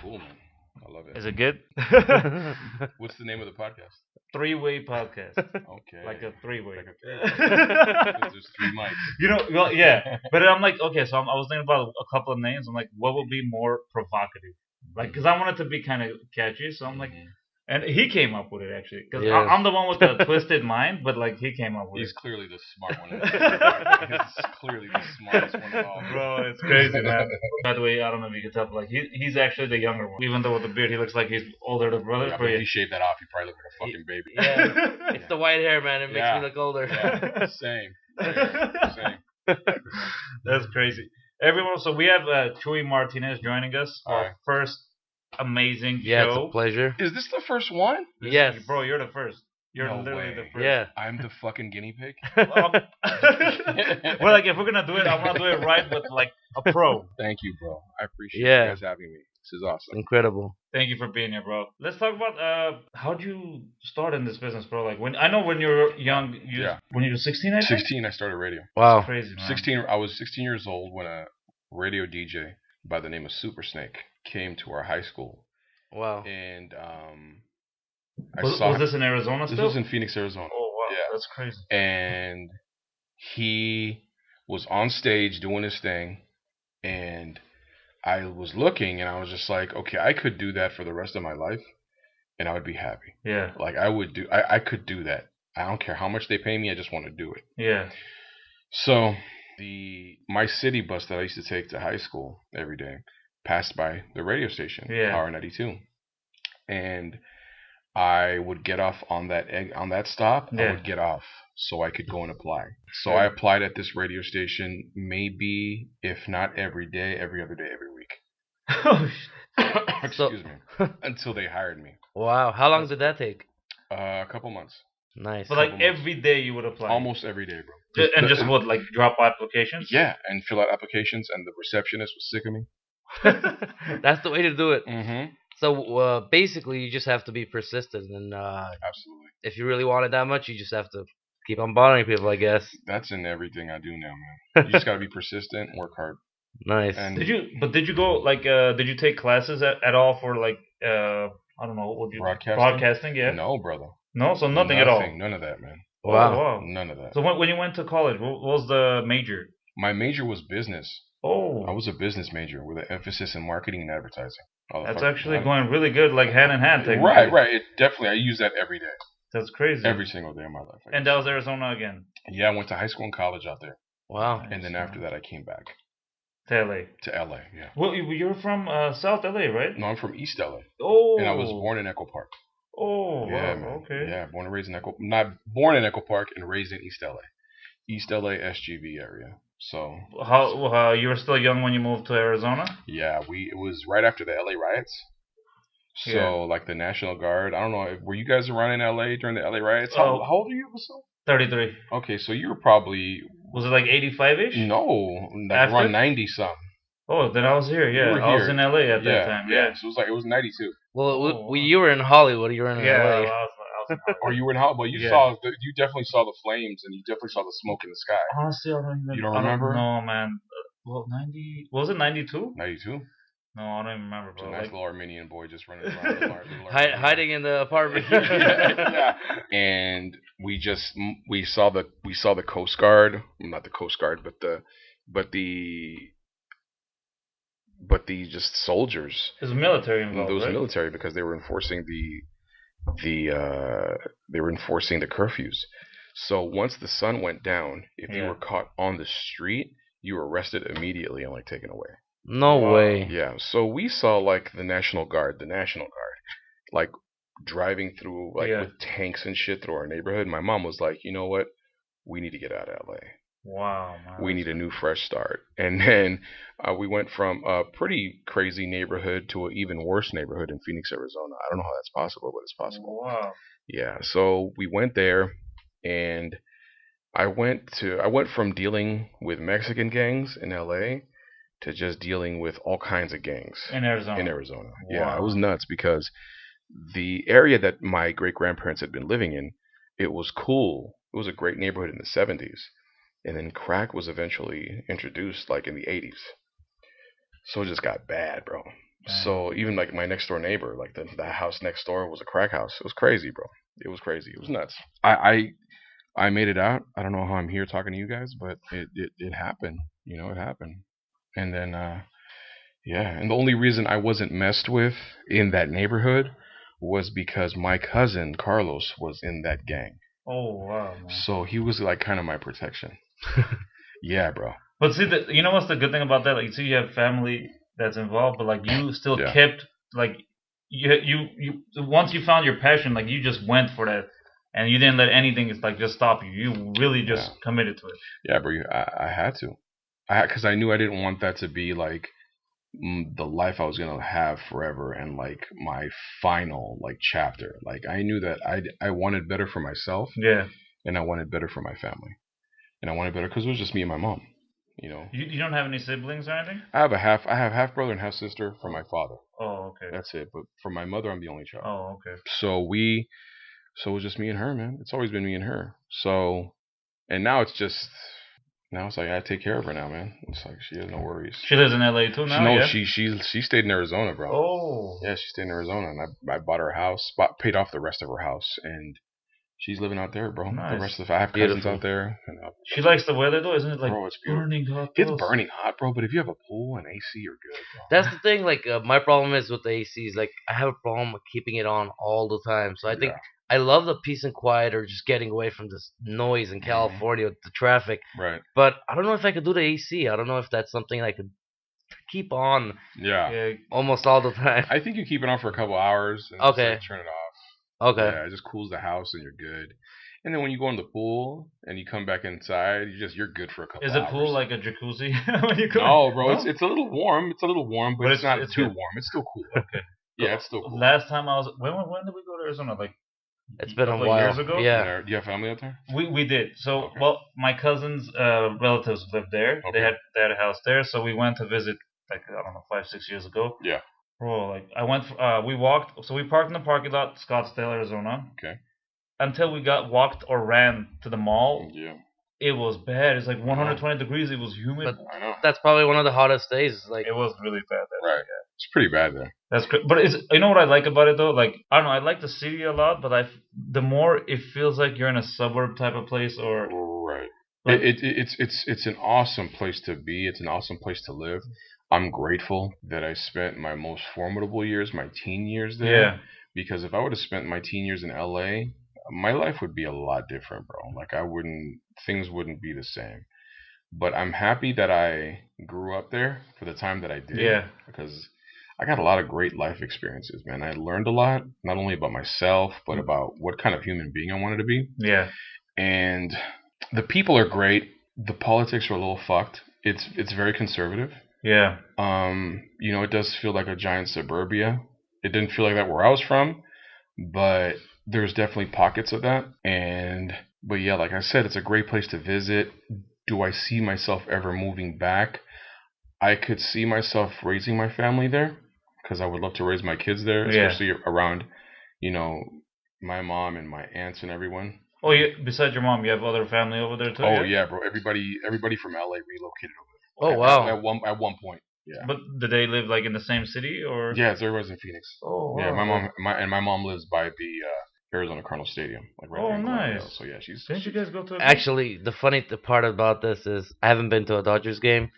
Cool, man. I love it. Is it good? What's the name of the podcast? Three-way podcast. Okay. Like a three-way. Like a three-way. 'Cause there's 3 mics. You know, well, yeah. But I'm like, okay, so I was thinking about a couple of names. I'm like, what would be more provocative? Like, because I want it to be kind of catchy. So I'm like, and he came up with it actually. Because Yes. I'm the one with the twisted mind, but like he came up with He's it. clearly the smart one. He's clearly the smartest one of all. Bro, it's crazy, man. By the way, I don't know if you can tell, but like he's actually the younger one. Even though with the beard, he looks like he's older than brother. Yeah, but but if yeah. you shave that off, you probably look like a fucking baby. Yeah. It's the white hair, man. It makes Yeah. me look older. Yeah, same. Same. That's crazy. Everyone, so we have Chuey Martinez joining us. All Our right. first amazing Yeah, it's show. a pleasure. Is this the first one? Yes. Bro, you're the first. You're No literally way. the first. Yeah. I'm the fucking guinea pig? Well, like if we're gonna do it, I want to do it right with like a pro. Thank you, bro. I appreciate Yeah. you guys having me. This is awesome. Incredible. Thank you for being here, bro. Let's talk about how'd you start in this business, bro? Like when I know when you were young, when you were 16, I think. 16, I started radio. Wow. Crazy, man. 16, I was 16 years old when a radio DJ by the name of Super Snake came to our high school. Wow. And Was this in Arizona this still? was in Phoenix, Arizona. Oh wow, Yeah. that's crazy. And he was on stage doing his thing, and I was looking, and I was just like, okay, I could do that for the rest of my life, and I would be happy. Yeah. Like I could do that. I don't care how much they pay me. I just want to do it. Yeah. So my city bus that I used to take to high school every day passed by the radio station, Yeah. Power 92, and I would get off on that stop. Yeah. I would get off so I could go and apply. So Yeah. I applied at this radio station, maybe if not every day, every other day, every week. Oh, Excuse me. Until they hired me. Wow. How long did that take? A couple months. Nice. but like couple months. every day you would apply. Almost every day, bro. And just what, like drop applications? Yeah, and fill out applications, and the receptionist was sick of me. That's the way to do it. Mm-hmm. So basically, you just have to be persistent, and Absolutely. if you really want it that much, you just have to keep on bothering people, I guess. That's in everything I do now, man. You just gotta be persistent and work hard. Nice. And Did you go like did you take classes at all for like I don't know what you broadcasting? Yeah. No, brother. No, so nothing at all. None of that, man. Wow. Oh, wow. None of that. So when you went to college, what was the major? My major was business. Oh, I was a business major with an emphasis in marketing and advertising. that's actually going really good, like hand in hand. technically. Right. It definitely. I use that every day, That's crazy. every single day of my life. And that was Arizona again. Yeah, I went to high school and college out there, Wow. and then after that, I came back To LA. to LA. Yeah. Well, you're from South LA, right? No, I'm from East LA, Oh. and I was born in Echo Park. Oh, Yeah, wow. man. Okay. Yeah, born and raised in Echo. Not born in Echo Park and raised in East LA, East LA SGV area. So How you were still young when you moved to Arizona? yeah, it was right after the LA riots. So Yeah. like the National Guard. I don't know. Were you guys around in LA during the LA riots? Oh. How old are you, Vasil? 33. Okay, so you were probably Was it like 85-ish? no, like After? around 90 something. Oh, then I was here. Yeah, were I was here. in LA at Yeah, that time. yeah. Yeah. So it was 92. Well, Oh, wow. you were in Hollywood. You were in Yeah. LA. I was in Or you were in Hollywood. You Yeah. you definitely saw the flames and you definitely saw the smoke in the sky. Honestly, I don't even. You don't I remember? No, man. Well, 90. Was it 92? 92. No, I don't even remember, It's a bro. nice Like, little Armenian boy just running around. The Hiding in the apartment. Yeah. And we saw the Coast Guard, not the Coast Guard, but the just soldiers. there's military involved, Those right? military because they were enforcing the curfews. So once the sun went down, if you Yeah. were caught on the street, you were arrested immediately and like taken away. No Wow. way. Yeah. So we saw like the National Guard, like driving through like Yeah. with tanks and shit through our neighborhood. My mom was like, you know what? We need to get out of LA. Wow, man. We need a new fresh start. And then we went from a pretty crazy neighborhood to an even worse neighborhood in Phoenix, Arizona. I don't know how that's possible, but it's possible. Wow. Yeah. So we went there, and I went from dealing with Mexican gangs in LA to just dealing with all kinds of gangs In Arizona. in Arizona. Yeah, Wow. it was nuts because the area that my great grandparents had been living in, it was cool. It was a great neighborhood in the 70s. And then crack was eventually introduced like in the 80s. So it just got bad, bro. So even like my next door neighbor, like the house next door was a crack house. It was crazy, bro. It was crazy. It was nuts. I made it out. I don't know how I'm here talking to you guys, but it happened. You know, it happened. And then yeah, and the only reason I wasn't messed with in that neighborhood was because my cousin Carlos was in that gang. Oh wow, man. So he was like kind of my protection. Yeah, bro. But see, you know what's the good thing about that? Like, you see, you have family that's involved, but like you still Yeah. kept like you once you found your passion, like you just went for that, and you didn't let anything just stop you. You really just committed to it. Yeah, bro. I had to. Because I knew I didn't want that to be like the life I was gonna have forever and like my final like chapter. Like I knew that I wanted better for myself. Yeah. And I wanted better for my family. And I wanted better because it was just me and my mom. You know. You don't have any siblings or anything? I have half brother and half sister from my father. Oh, okay. That's it. But for my mother, I'm the only child. Oh, okay. So it was just me and her, man. It's always been me and her. So, and now it's like I take care of her now, man. It's like she has no worries. She lives in LA too now. No, yeah? she stayed in Arizona, bro. Oh. Yeah, she stayed in Arizona, and I bought her a house, paid off the rest of her house, and she's living out there, bro. Nice. The rest of I have cousins out there. And, she likes the weather though, isn't it? Like, bro, it's beautiful. burning hot. It's burning hot, bro. But if you have a pool and AC, you're good, bro. That's the thing. Like my problem is with the ACs. Like I have a problem with keeping it on all the time. So I think I love the peace and quiet or just getting away from this noise in California with the traffic. Right. But I don't know if I could do the AC. I don't know if that's something I could keep on. Yeah. Almost all the time. I think you keep it on for a couple hours and Okay. just, like, turn it off. Okay. Yeah, it just cools the house and you're good. And then when you go in the pool and you come back inside, you're good for a couple hours. Is the pool like a jacuzzi when you go? No, bro. No? It's a little warm. It's a little warm, but it's not too good. warm. It's still cool. Okay. Yeah, it's still cool. Last time I was when did we go to Arizona? Like it's been a while. Years ago. Yeah. Do you have family out there? We did. So well, my cousin's relatives lived there. Okay. They had a house there, so we went to visit like I don't know 5-6 years ago. Yeah. Bro, like I went. We walked. So we parked in the parking lot, Scottsdale, Arizona. Okay. Until we walked or ran to the mall. Yeah. It was bad. It's like 120 degrees. It was humid. But I know. That's probably one of the hottest days. Like it was really bad. Right. It's pretty bad there. That's great. But you know what I like about it though? Like I don't know. I like the city a lot, but the more it feels like you're in a suburb type of place or. Right. Like, it's an awesome place to be. It's an awesome place to live. I'm grateful that I spent my most formidable years, my teen years there. Yeah. Because if I would have spent my teen years in LA, my life would be a lot different, bro. Like things wouldn't be the same. But I'm happy that I grew up there for the time that I did. Yeah. Because I got a lot of great life experiences, man. I learned a lot, not only about myself, but about what kind of human being I wanted to be. Yeah. And the people are great. The politics are a little fucked. It's very conservative. Yeah. You know, it does feel like a giant suburbia. It didn't feel like that where I was from, but there's definitely pockets of that. But yeah, like I said, it's a great place to visit. Do I see myself ever moving back? I could see myself raising my family there because I would love to raise my kids there, especially around, you know, my mom and my aunts and everyone. Oh, yeah. Besides your mom, you have other family over there too. Oh yeah, bro. Everybody from LA relocated over there. Oh wow. At one point. Yeah. But did they live like in the same city or? Yeah, everyone's in Phoenix. Oh wow. Yeah, my mom lives by the Arizona Cardinal Stadium, like right there in Glendale. Nice. So yeah, she's. Didn't you guys go to? Actually, the funny part about this is I haven't been to a Dodgers game,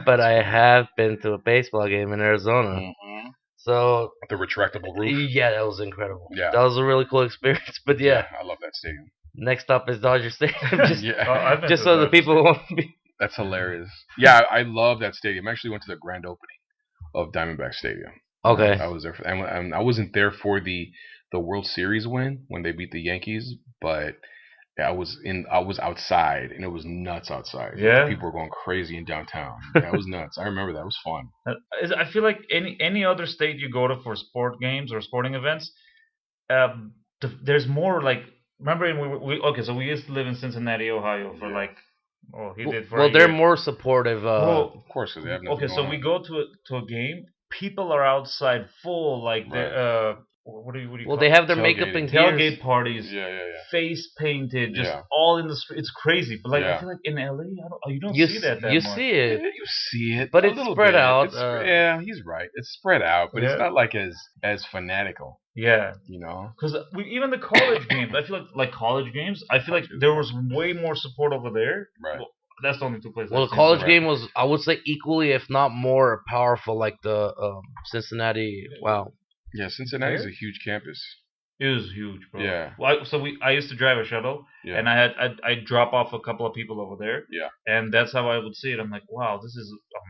but I have been to a baseball game in Arizona. Mm-hmm. So the retractable roof. Yeah, that was incredible. Yeah, that was a really cool experience. But yeah, I love that stadium. Next stop is Dodger Stadium. just so the people won't be. That's hilarious. Yeah, I love that stadium. I actually went to the grand opening of Diamondback Stadium. Okay. I was there and I wasn't there for the World Series win when they beat the Yankees, but I was outside and it was nuts outside. Yeah. People were going crazy in downtown. Yeah, it was nuts. I remember that. It was fun. I feel like any other state you go to for sport games or sporting events, there's more like. Remember, so we used to live in Cincinnati, Ohio for like. Oh, he did for. Well, they're more supportive. Of course, because they have nothing so we go to a game. People are outside full, like what do you Well, call they it? have their makeup Tailgating. and gears. Tailgate parties, Yeah, yeah, face painted, just Yeah. all in the street. It's crazy, but like I Yeah. feel like in LA, you don't You see that you much. see yeah. it, You see it, but a it's little spread bit. out. Yeah, he's right. It's spread out, but it's Yeah. not like as fanatical. Yeah, You know. because even the college games, I feel like college games, I feel like there was way more support over there. Right. Well, that's the only two places. Well, I've the seen college it. game was, I would say, equally, if not more powerful, like the Cincinnati. Wow. Yeah, Cincinnati's Yeah. a huge campus. It was huge, bro. Yeah. Well, I used to drive a shuttle, Yeah. and I'd drop off a couple of people over there. Yeah. And that's how I would see it. I'm like, wow, this is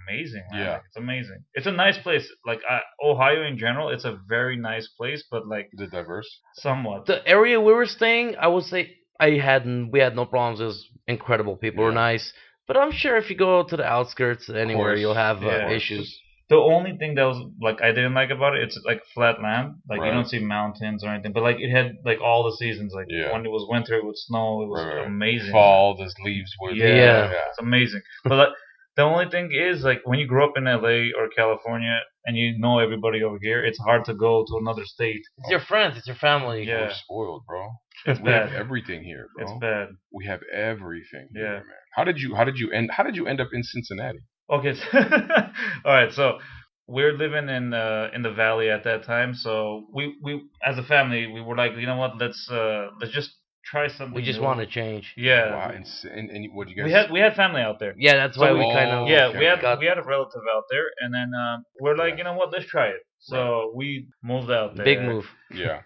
amazing, man. Yeah. Like, it's amazing. It's a nice place. Like Ohio in general, it's a very nice place, but like Is it diverse? somewhat. The area we were staying, I would say, we had no problems. It was incredible. People were Yeah. nice. But I'm sure if you go to the outskirts anywhere, course. you'll have Yeah. issues. The only thing that was like I didn't like about it, it's like flat land. Like you Right. don't see mountains or anything, but like it had like all the seasons. Like Yeah. when it was winter, it would snow. It was Right. amazing. Fall, the leaves would. Yeah, Yeah. it's amazing. But like, the only thing is like when you grow up in LA or California and you know everybody over here, it's hard to go to another state. It's your friends. It's your family. Yeah. We're spoiled, bro. It's We have bad. everything here, bro. It's bad. We have everything Yeah. here, man. How did you end up in Cincinnati? Okay. All right. So we're living in the valley at that time. So we as a family we were like, you know what? Let's just try something. We just new. want to change. Yeah. Wow, and what you guys? We had family out there. Yeah, that's So why we- we kind of Yeah, okay. we had a relative out there, and then we're like, Yeah. you know what? Let's try it. So we moved out there. big move. Yeah.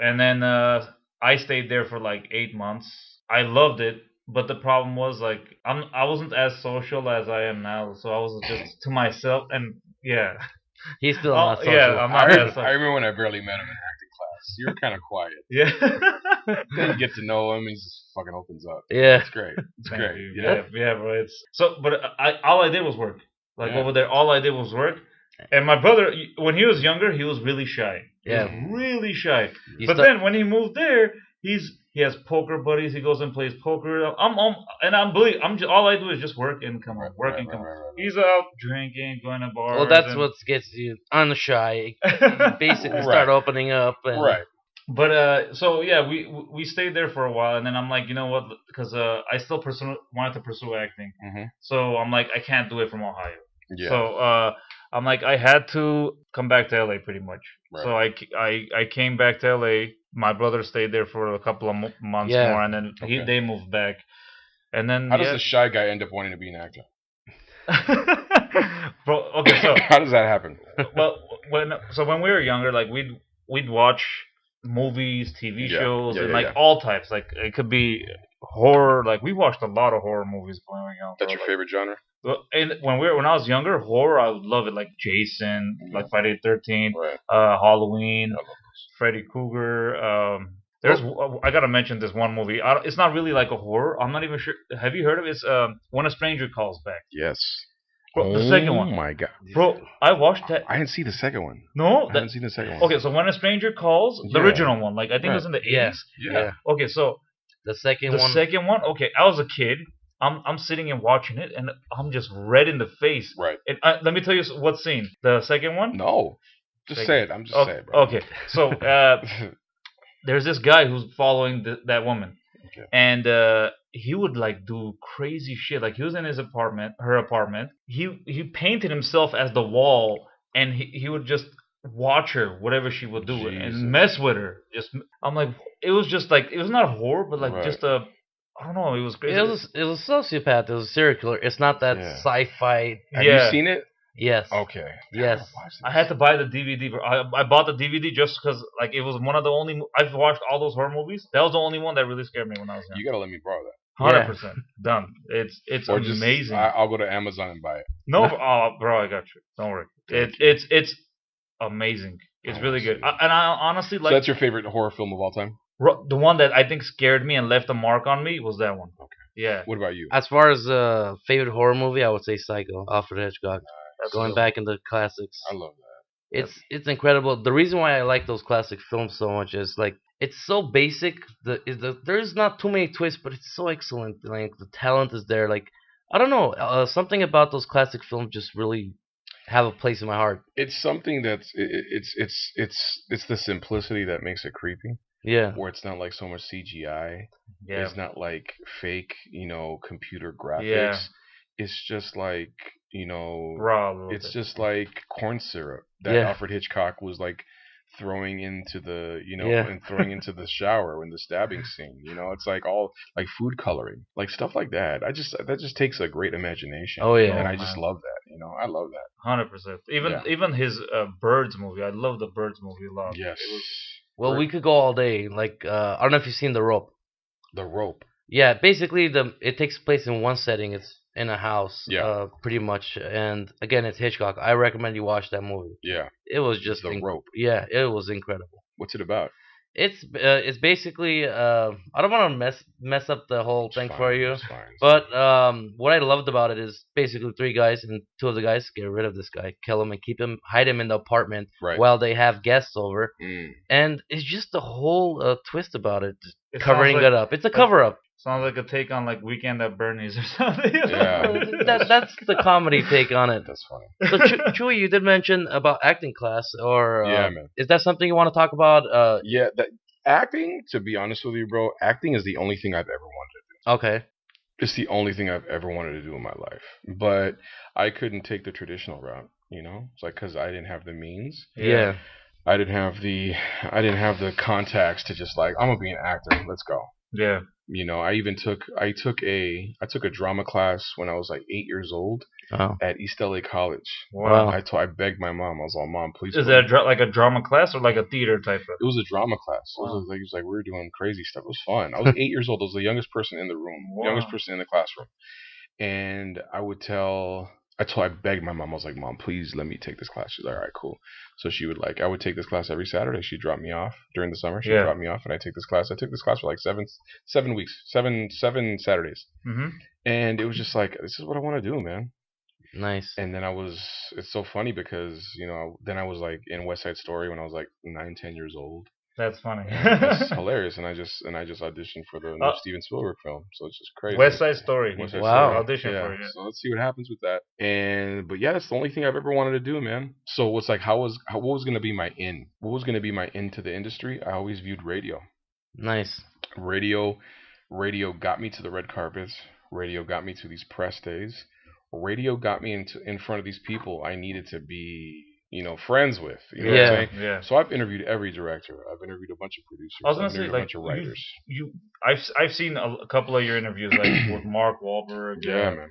And then I stayed there for like 8 months. I loved it, but the problem was like I wasn't as social as I am now, so I was just to myself. And yeah, He's still Oh, not social. yeah, I'm I not remember, that I remember when I barely met him in acting class. You were kind of quiet. yeah. Then you get to know him, he just fucking opens up. Yeah. It's great. It's Thank great. you. Yeah. Yeah, bro. It's so, but all I did was work. Like Yeah. over there, all I did was work. And my brother, when he was younger, he was really shy. He Yeah. was really shy. You But start- then when he moved there, he has poker buddies. He goes and plays poker. All I do is just work and come home, work and come home. Right. He's out drinking, going to bars. well, that's and- what gets you unshy. You basically start Right. opening up. And Right. But so yeah, we stayed there for a while, and then I'm like, you know what? Because I still wanted to pursue acting. Mm-hmm. So I'm like, I can't do it from Ohio. Yeah. So I'm like, I had to come back to LA pretty much. Right. So I came back to LA. My brother stayed there for a couple of months Yeah. more, and then Okay. they moved back. And then How does the shy guy end up wanting to be an actor? Bro, okay, so How does that happen? well, when we were younger, like we'd watch movies, TV Yeah. shows, Yeah, and yeah, like yeah. all types. Like it could be horror. Like we watched a lot of horror movies when we were young. That's bro. your favorite genre? And when I was younger, horror I would love it. Like Jason, like Friday the 13th, Right. Halloween, I love those. Freddy Krueger. There's I gotta mention this one movie. It's not really like a horror. I'm not even sure. Have you heard of it? It's When a Stranger Calls Back. Yes. Bro, the second one. Oh my god. Bro, I watched that. I didn't see the second one. No, I haven't seen the second one. okay. So When a Stranger Calls, the Yeah. original one, like I think it was in the 80s. Yeah. Yeah. Okay, so The second the one. second one. Okay, I was a kid. I'm sitting and watching it, and I'm just red in the face. Right. And let me tell you what scene. The second one. No. Just Second. say it. I'm just Okay, saying, bro. okay. So there's this guy who's following that woman, Okay. and he would like do crazy shit. Like he was in her apartment. He painted himself as the wall, and he would just watch her, whatever she would do, Jesus. and mess with her. I'm like, it was just like it was not horror, but like Right. just a, I don't know, it was crazy. It was a sociopath. It was a serial killer. It's not that Yeah. sci-fi. Have Yeah. you seen it? Yes. Okay. Yes. Watch this. I had to buy the DVD. I bought the DVD just because like it was one of the only. I've watched all those horror movies. That was the only one that really scared me when I was young. You gotta let me borrow that. 100% done. It's Or just amazing. I'll go to Amazon and buy it. No, oh, bro, I got you. Don't worry. It's amazing. It's Oh, really I good. see. And I honestly So like that's your favorite horror film of all time? the one that I think scared me and left a mark on me was that one. Okay. Yeah. What about you? As far as favorite horror movie, I would say Psycho, Alfred Hitchcock. That's Going dope. back into classics. I love that. It's incredible. The reason why I like those classic films so much is like it's so basic. There's not too many twists, but it's so excellent. Like the talent is there. Like I don't know, something about those classic films just really have a place in my heart. It's something that's it's the simplicity that makes it creepy. Yeah. Where it's not like so much CGI. Yeah. It's not like fake, computer Yeah. graphics. It's just like, Raw a little it's bit. just like corn syrup that Yeah. Alfred Hitchcock was like throwing into the, Yeah. and throwing into the shower in the stabbing scene. It's like all like food coloring, like stuff like that. That just takes a great imagination. Oh, yeah. And Oh, I just man. love that. I love that. 100%. Even Yeah. even his Birds movie. I love the Birds movie a lot. Yes. It was Well, Great. we could go all day. Like, I don't know if you've seen The Rope. The Rope. Yeah, basically it takes place in one setting. It's in a house, Yeah. pretty much. And again, it's Hitchcock. I recommend you watch that movie. Yeah. It was just The Rope. Yeah, it was incredible. What's it about? It's basically I don't want to mess up the whole thing for you, It's fine. but what I loved about it is basically three guys, and two of the guys get rid of this guy, kill him, and hide him in the apartment Right. while they have guests over, Mm. and it's just the whole twist about it, just It covering sounds like- it up. It's a cover up. sounds like a take on like Weekend at Bernie's or something. Yeah. That's the comedy take on it. That's funny. So Chewy, you did mention about acting class, or Yeah, man. is that something you want to talk about? Yeah, that acting, to be honest with you, bro, acting is the only thing I've ever wanted to do. Okay. It's the only thing I've ever wanted to do in my life. But I couldn't take the traditional route, It's like cuz I didn't have the means. Yeah. I didn't have the contacts to just like, I'm going to be an actor. Let's go. Yeah. I took a drama class when I was like 8 years old Oh. at East LA College. Wow. I begged my mom. I was like, "Mom, please." Is put me." that like a drama class or like a theater type of? It was a drama class. Wow. It was like we were doing crazy stuff. It was fun. I was 8 years old. I was the youngest person in the room, Wow. youngest person in the classroom. And I begged my mom. I was like, "Mom, please let me take this class." She's like, "All right, cool." So I would take this class every Saturday. She'd drop me off during the summer. She'd Yeah. drop me off, and I take this class. I took this class for like 7 weeks, seven Saturdays. Mm-hmm. And it was just like, this is what I want to do, man. Nice. And then it's so funny because, then I was like in West Side Story when I was like 9, 10 years old. That's funny. It's hilarious. And I just auditioned for the new Steven Spielberg film. So it's just crazy. West Side Story. West Side Wow. Story. Audition Yeah. for it. So let's see what happens with that. But yeah, that's the only thing I've ever wanted to do, man. So what's like, what was going to be my in? What was going to be my into the industry? I always viewed radio. Nice. Radio got me to the red carpets. Radio got me to these press days. Radio got me in front of these people I needed to be, friends with. You know what I'm saying? Yeah. So I've interviewed every director. I've interviewed a bunch of producers. I was gonna I've say, interviewed a like, bunch of writers. I've seen a couple of your interviews, like with Mark Wahlberg. Yeah, man.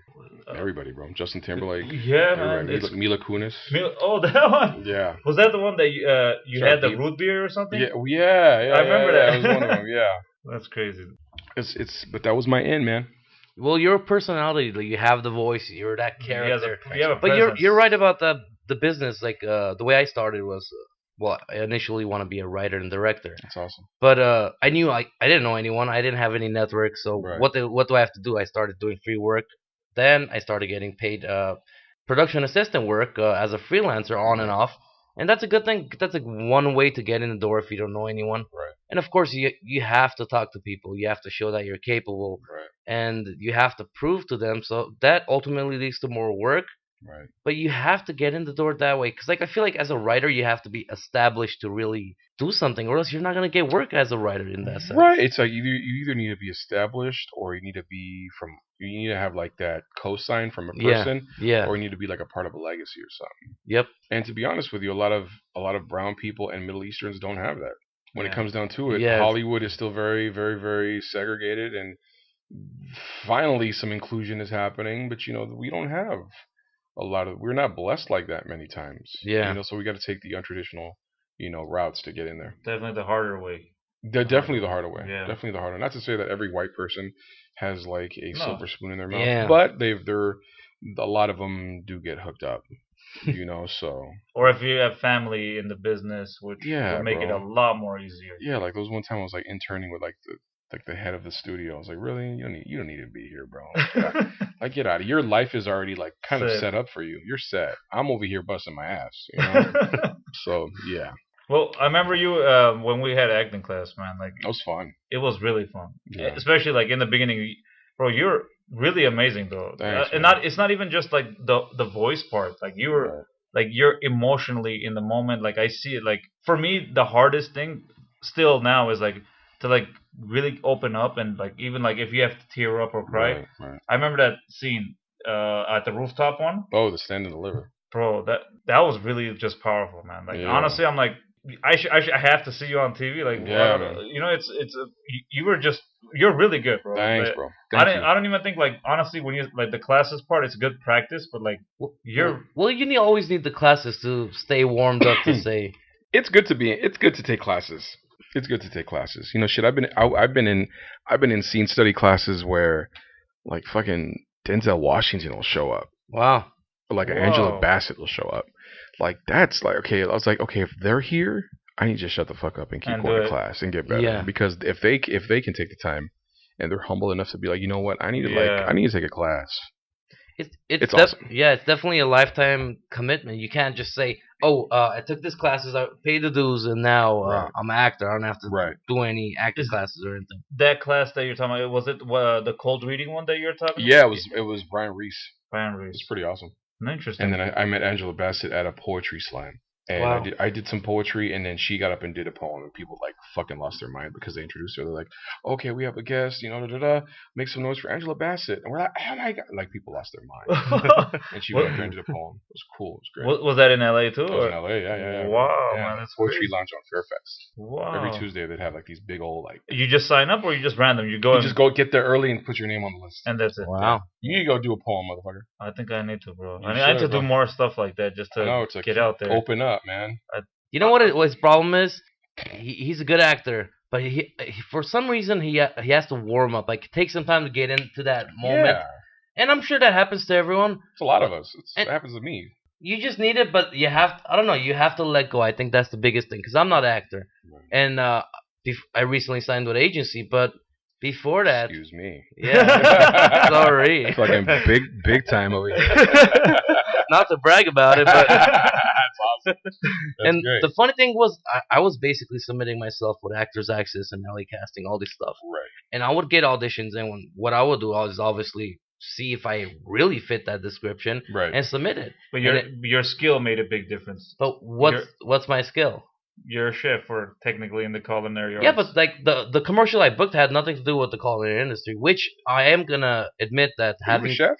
Everybody, bro. Justin Timberlake. Yeah, man. Everybody. Mila Kunis. Oh, that one. Yeah. Was that the one that you Sharp had the Deep. root beer or something? Yeah. Yeah. I remember yeah, that. That was one of them. Yeah. That's crazy. But that was my end, man. Well, your personality, like, you have the voice, you're that character. You have a But presence. you're right about the business. Like, the way I started was, well, I initially want to be a writer and director. That's awesome. But I knew I didn't know anyone. I didn't have any network. So Right. what do I have to do? I started doing free work. Then I started getting paid production assistant work as a freelancer on and off. And that's a good thing. That's like one way to get in the door if you don't know anyone. Right. And of course, you have to talk to people. You have to show that you're capable. Right. And you have to prove to them. So that ultimately leads to more work. Right. But you have to get in the door that way. Because, like, I feel like as a writer, you have to be established to really do something, or else you're not going to get work as a writer in that sense. Right. It's like you either need to be established, or you need to have like that cosign from a person, Yeah. or you need to be like a part of a legacy or something. Yep. And to be honest with you, a lot of brown people and Middle Easterns don't have that. When it Yeah. comes down to it, Yes. Hollywood is still very, very, very segregated, and finally some inclusion is happening. But we don't have we're not blessed like that many times. Yeah. So we got to take the untraditional, routes to get in there. Definitely the harder way. They're definitely the harder way. Yeah. Definitely the harder. Not to say that every white person has like a No. silver spoon in their mouth, Yeah. but a lot of them do get hooked up. So Or if you have family in the business, which Yeah, would make it a bro. lot more easier. yeah, like those one time I was like interning with like the head of the studio. I was like, really? You don't need to be here, bro. Like, get out of Your life is already like kind of Set. set up for you. You're set. I'm over here busting my ass. So yeah, Well, I remember you when we had acting class, man. Like, that was fun. it was really fun. Yeah. Especially like in the beginning, bro. You're really amazing though. Thanks, And man. it's not even just like the voice part. Like you were Right. like you're emotionally in the moment. Like I see it. Like for me, the hardest thing still now is like to like really open up and like even like if you have to tear up or cry. Right, right. I remember that scene at the rooftop one, Oh, the stand and deliver. bro. That was really just powerful, man. Like Yeah. honestly, I'm like I have to see you on TV. Like Yeah, what, man. you know, you were just you're really good, bro. Thanks, But bro. Thank you. I don't even think like honestly when you like the classes part, it's good practice, but like you're Well, always need the classes to stay warmed up to say. It's good to take classes. It's good to take classes. You know, shit. I've been in scene study classes where like fucking Denzel Washington will show up, Wow. or like Whoa. Angela Bassett will show up. Like that's like okay. I was like okay, if they're here, I need to shut the fuck up and keep And going do to it. class and get better. Yeah. Because if they can take the time and they're humble enough to be like, you know what, I need to Yeah. I need to take a class. It's awesome. Yeah, it's definitely a lifetime commitment. You can't just say, "Oh, I took this classes, I paid the dues, and now Right. I'm an actor. I don't have to Right. do any acting Is- classes or anything." that class that you're talking about. Was it the cold reading one that you're talking? Yeah, it was Brian Reese. Brian It Reese. was pretty awesome. Interesting. And then I met Angela Bassett at a poetry slam. And Wow. I did some poetry, and then she got up and did a poem, and people like fucking lost their mind because they introduced her. They're like, "Okay, we have a guest, you know, da da da. Make some noise for Angela Bassett." And we're like, "Oh my god!" Like people lost their mind. And she went up there and did a poem. It was cool. It was great. Was that in LA too? It was or- in LA. Yeah. Wow, Yeah. man, that's Poetry crazy. Lounge on Fairfax. Wow. Every Tuesday they'd have like these big old like. You just sign up or you just random? You go You and just go get there early and put your name on the list. and that's it. Wow. You need to go do a poem, motherfucker. I think I need to, bro. You I need to should, do bro. more stuff like that just I know to to get out there. Open up, man. You know what his problem is? He's a good actor, but he for some reason he has to warm up. Like it takes some time to get into that moment, Yeah, and I'm sure that happens to everyone. it's a lot of us. And- It happens to me. You just need it, but you have I don't know. You have to let go. I think that's the biggest thing because I'm not an actor, and I recently signed with an agency, but before that, Excuse me. yeah, sorry, Fucking big time over here. not to brag about it, but. That's awesome. That's And great. the funny thing was, I was basically submitting myself with Actors Access and LA Casting, all this stuff. Right. And I would get auditions, and what I would do is obviously see if I really fit that description Right. and submit it. But And your skill made a big difference. But what's my skill? You're a chef, or technically in the culinary arts. Yeah, but like the commercial I booked had nothing to do with the culinary industry, which I am gonna admit that You a having chef?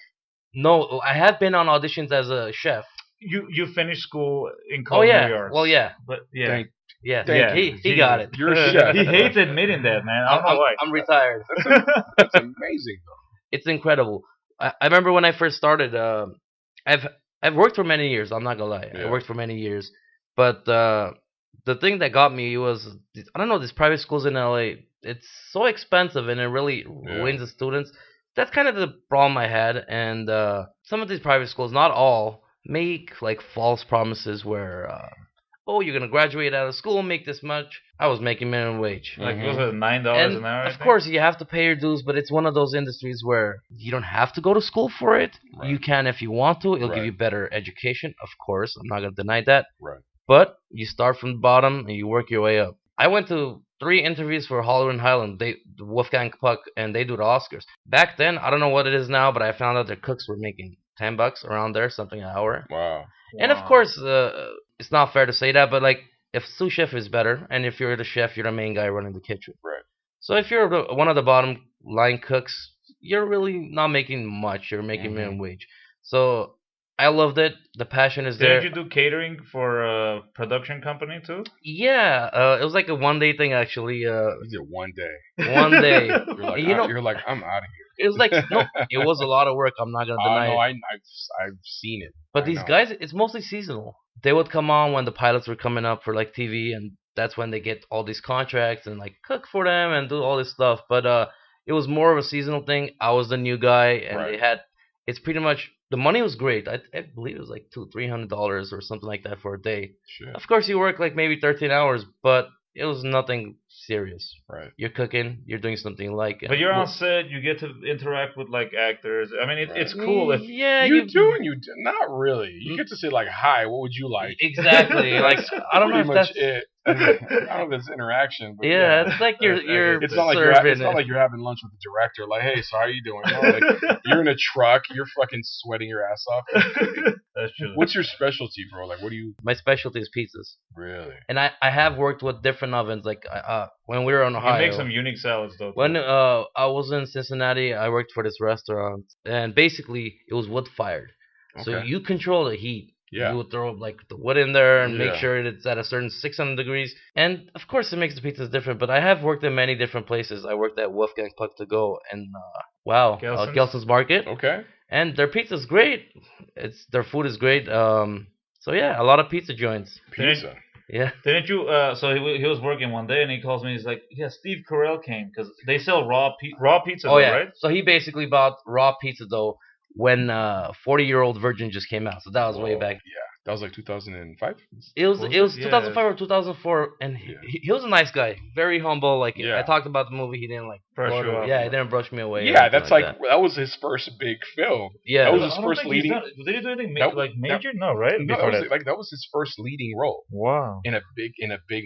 no, I have been on auditions as a chef. you finished school in Oh culinary yeah, arts. well yeah, But yeah. Thank- yeah, Thank he got it. You're a chef. He hates admitting that, man. I don't know why. I'm retired. That's amazing, though. It's incredible. I remember when I first started. I've worked for many years. I'm not gonna lie. Yeah. I worked for many years, but the thing that got me was I don't know, these private schools in LA. It's so expensive and it really ruins the students. That's kind of the problem I had. And some of these private schools, not all, make like false promises where oh, you're gonna graduate out of school, make this much. I was making minimum wage. Like, Mhm. was it $9 And an hour? I of think? course, you have to pay your dues, but it's one of those industries where you don't have to go to school for it. Right. You can if you want to. It'll give Right. you better education, of course. I'm not going to deny that. Right. But you start from the bottom and you work your way up. I went to 3 interviews for Hollywood and Highland, Wolfgang Puck, and they do the Oscars. Back then, I don't know what it is now, but I found out their cooks were making $10 around there, something an hour. Wow. And of Wow. course, it's not fair to say that, but like if sous chef is better, and if you're the chef, you're the main guy running the kitchen. Right. So if you're one of the bottom line cooks, you're really not making much. You're making Mhm. minimum wage. So I loved it. The passion is there. Did you do catering for a production company too? Yeah, it was like a 1 day thing actually. You did one day. 1 day. You're like, You know- you're like, I'm out of here. It was like no, it was a lot of work. I'm not gonna deny No, it. I've seen it. But I these know. guys, it's mostly seasonal. They would come on when the pilots were coming up for like TV, and that's when they get all these contracts and like cook for them and do all this stuff. But it was more of a seasonal thing. I was the new guy, and Right. they had. It's pretty much the money was great. I believe it was like $200-300 or something like that for a day. Shit. Of course, you work like maybe 13 hours, but it was nothing serious. Right. You're cooking, you're doing something like it. But you're on set, you get to interact with like actors. I mean, it's cool if yeah, You do and you do. Not really. You get to say like, hi, what would you like? Exactly. Like I don't know if Pretty much that's it. I don't know if it's interaction, but Yeah, it's like you're it's not like serving it's not like you're having lunch with the director. Like, hey, so how you doing? No, like you're in a truck, you're fucking sweating your ass off. That's true. What's your specialty, bro? Like, what do you My specialty is pizzas. really? And I have worked with different ovens. Like when we were in You Ohio, make some unique salads though. when I was in Cincinnati, I worked for this restaurant, and basically it was wood fired. So Okay. you control the heat. Yeah. You would throw like the wood in there and make Yeah. sure it's at a certain 600 degrees. And of course, it makes the pizzas different. But I have worked in many different places. I worked at Wolfgang Puck to Go and Gelson's Market, Okay. and their pizza's great. Their food is great. So yeah, a lot of pizza joints. Pizza. Yeah. Didn't you? So he was working one day and he calls me. He's like, "Yeah, Steve Carell came because they sell raw pizza, Oh though, yeah. right?" So he basically bought raw pizza dough when 40-year-old Virgin just came out. So that was way Whoa. back. Yeah. That was like 2005. It was Was it was it? 2005 or 2004, and Yeah. he was a nice guy, very humble. Like Yeah. I talked about the movie, he didn't like Brush blow it you away. off. Yeah, he didn't brush me away. or Yeah, anything that's like that. that was his first big film. Yeah. That was I his don't first think he's leading. done- Did he do anything That- major? No, right? No, Before that was his first leading role Wow. in a big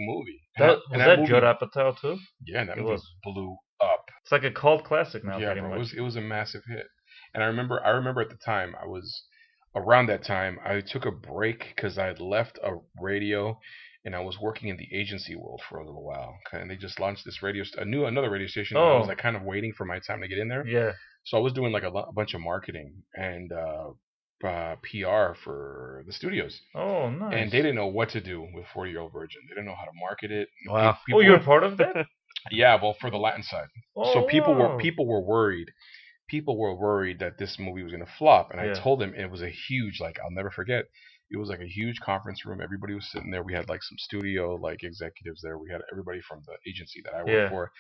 movie. Was And that movie, Judd Apatow too? Yeah, and that It movie was. blew up. It's like a cult classic now, Yeah, pretty bro, much. it was a massive hit. And I remember at the time around that time I took a break because I had left a radio and I was working in the agency world for a little while. And they just launched this another radio station. And I was Oh. like kind of waiting for my time to get in there. Yeah. So I was doing like a bunch of marketing and PR for the studios. Oh, nice. And they didn't know what to do with 40-Year-Old Virgin. They didn't know how to market it. Wow. Oh, you were part of that? Yeah, well, for the Latin side. Oh, So people wow. were worried. People were worried that this movie was going to flop, and I Yeah. told them it was a huge, like, I'll never forget. It was like a huge conference room. Everybody was sitting there. We had like some studio like executives there. We had everybody from the agency that I worked Yeah. for.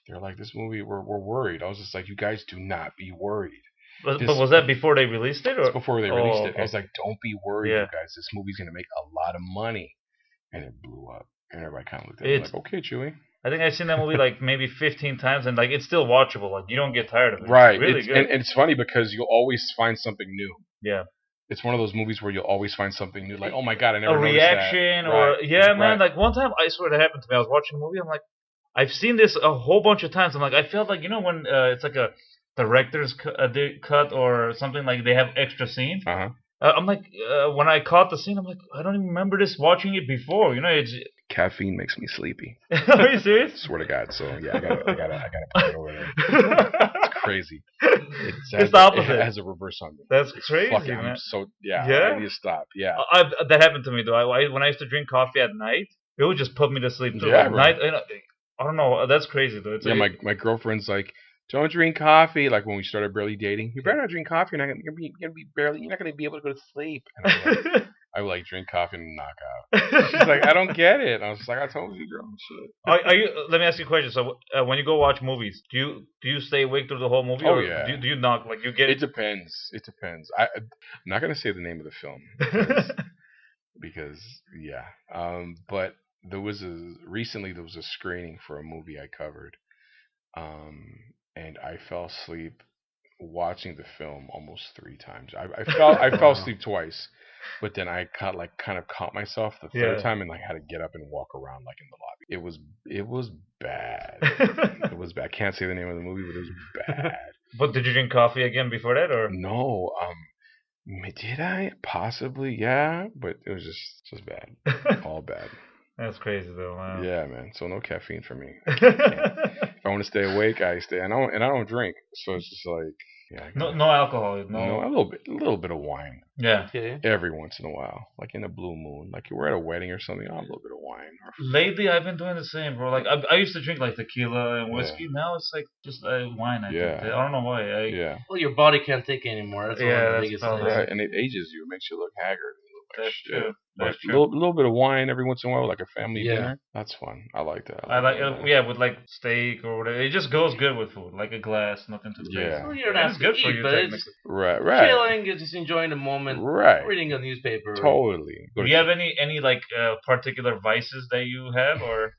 They're like, this movie, we're worried. I was just like, you guys do not be worried. But this- was that before they released it? Or? It's before they released it. okay. I was like, don't be worried, Yeah. you guys. This movie's going to make a lot of money. And it blew up. And everybody kind of looked at me It's- like, okay, Chewy. I think I've seen that movie like maybe 15 times, and like it's still watchable. Like you don't get tired of it. Right. It's really It's- good. And it's funny because you'll always find something new. Yeah. It's one of those movies where you'll always find something new. Like, oh my God, I never A noticed reaction that. or Right. yeah, man. Right. Like one time, I swear that happened to me. I was watching a movie. I'm like, I've seen this a whole bunch of times. I'm like, I felt like when it's like a director's cut or something, like they have extra scenes. Uh-huh. I'm like, when I caught the scene, I'm like, I don't even remember this watching it before. It's. Caffeine makes me sleepy. Are you serious? Swear to God. So yeah, I gotta put it over there. It's crazy. It's the opposite. It has a reverse on me. That's It's crazy, fucking, man. I'm so yeah. Yeah? I need to stop. Yeah. That happened to me though. When I used to drink coffee at night, it would just put me to sleep. Too. Yeah, At bro. night, I don't know. That's crazy though. It's Yeah, my girlfriend's like, don't drink coffee. Like when we started barely dating, you better not drink coffee. You're not gonna be able to go to sleep. And I would like drink coffee and knock out. She's like, I don't get it. And I was just like, I told you, girl. Shit. Are you? Let me ask you a question. So when you go watch movies, do you stay awake through the whole movie? Oh, or yeah. Do you knock? Like you get It depends. It depends. I'm not gonna say the name of the film because yeah. But recently there was a screening for a movie I covered, and I fell asleep watching the film almost 3 times. I fell asleep twice, but then I kind of caught myself the third Yeah. time and like had to get up and walk around like in the lobby. It was bad. It was bad. I can't say the name of the movie, but it was bad. But did you drink coffee again before that, or? No, did I? Possibly, yeah, but it was just bad. All bad. That's crazy though, man. Yeah, man. So no caffeine for me. If I want to stay awake, I stay. And I don't drink, so it's just like yeah. No alcohol. No, a little bit of wine Yeah. Okay. every once in a while, like in a blue moon. Like we're at a wedding or something, I'll have a little bit of wine. Lately, I've been doing the same, bro. Like I used to drink like tequila and whiskey. Yeah. Now it's like just wine. I Yeah. drink. I don't know why. Yeah, Well, your body can't take it anymore. That's one Yeah, of the that's biggest probably things. right. And it ages you. It makes you look haggard. You look like That's shit. true. But That's a true. little bit of wine every once in a while, like a family Yeah. dinner. That's fun. I like that. I like that. yeah, with like steak or whatever. It just goes good with food, like a glass, nothing too crazy. Yeah. Well, you don't And have it's to good eat, for you but technically. it's Right. chilling, you're just enjoying the moment, Right. reading a newspaper. Totally. Do you have any like particular vices that you have, or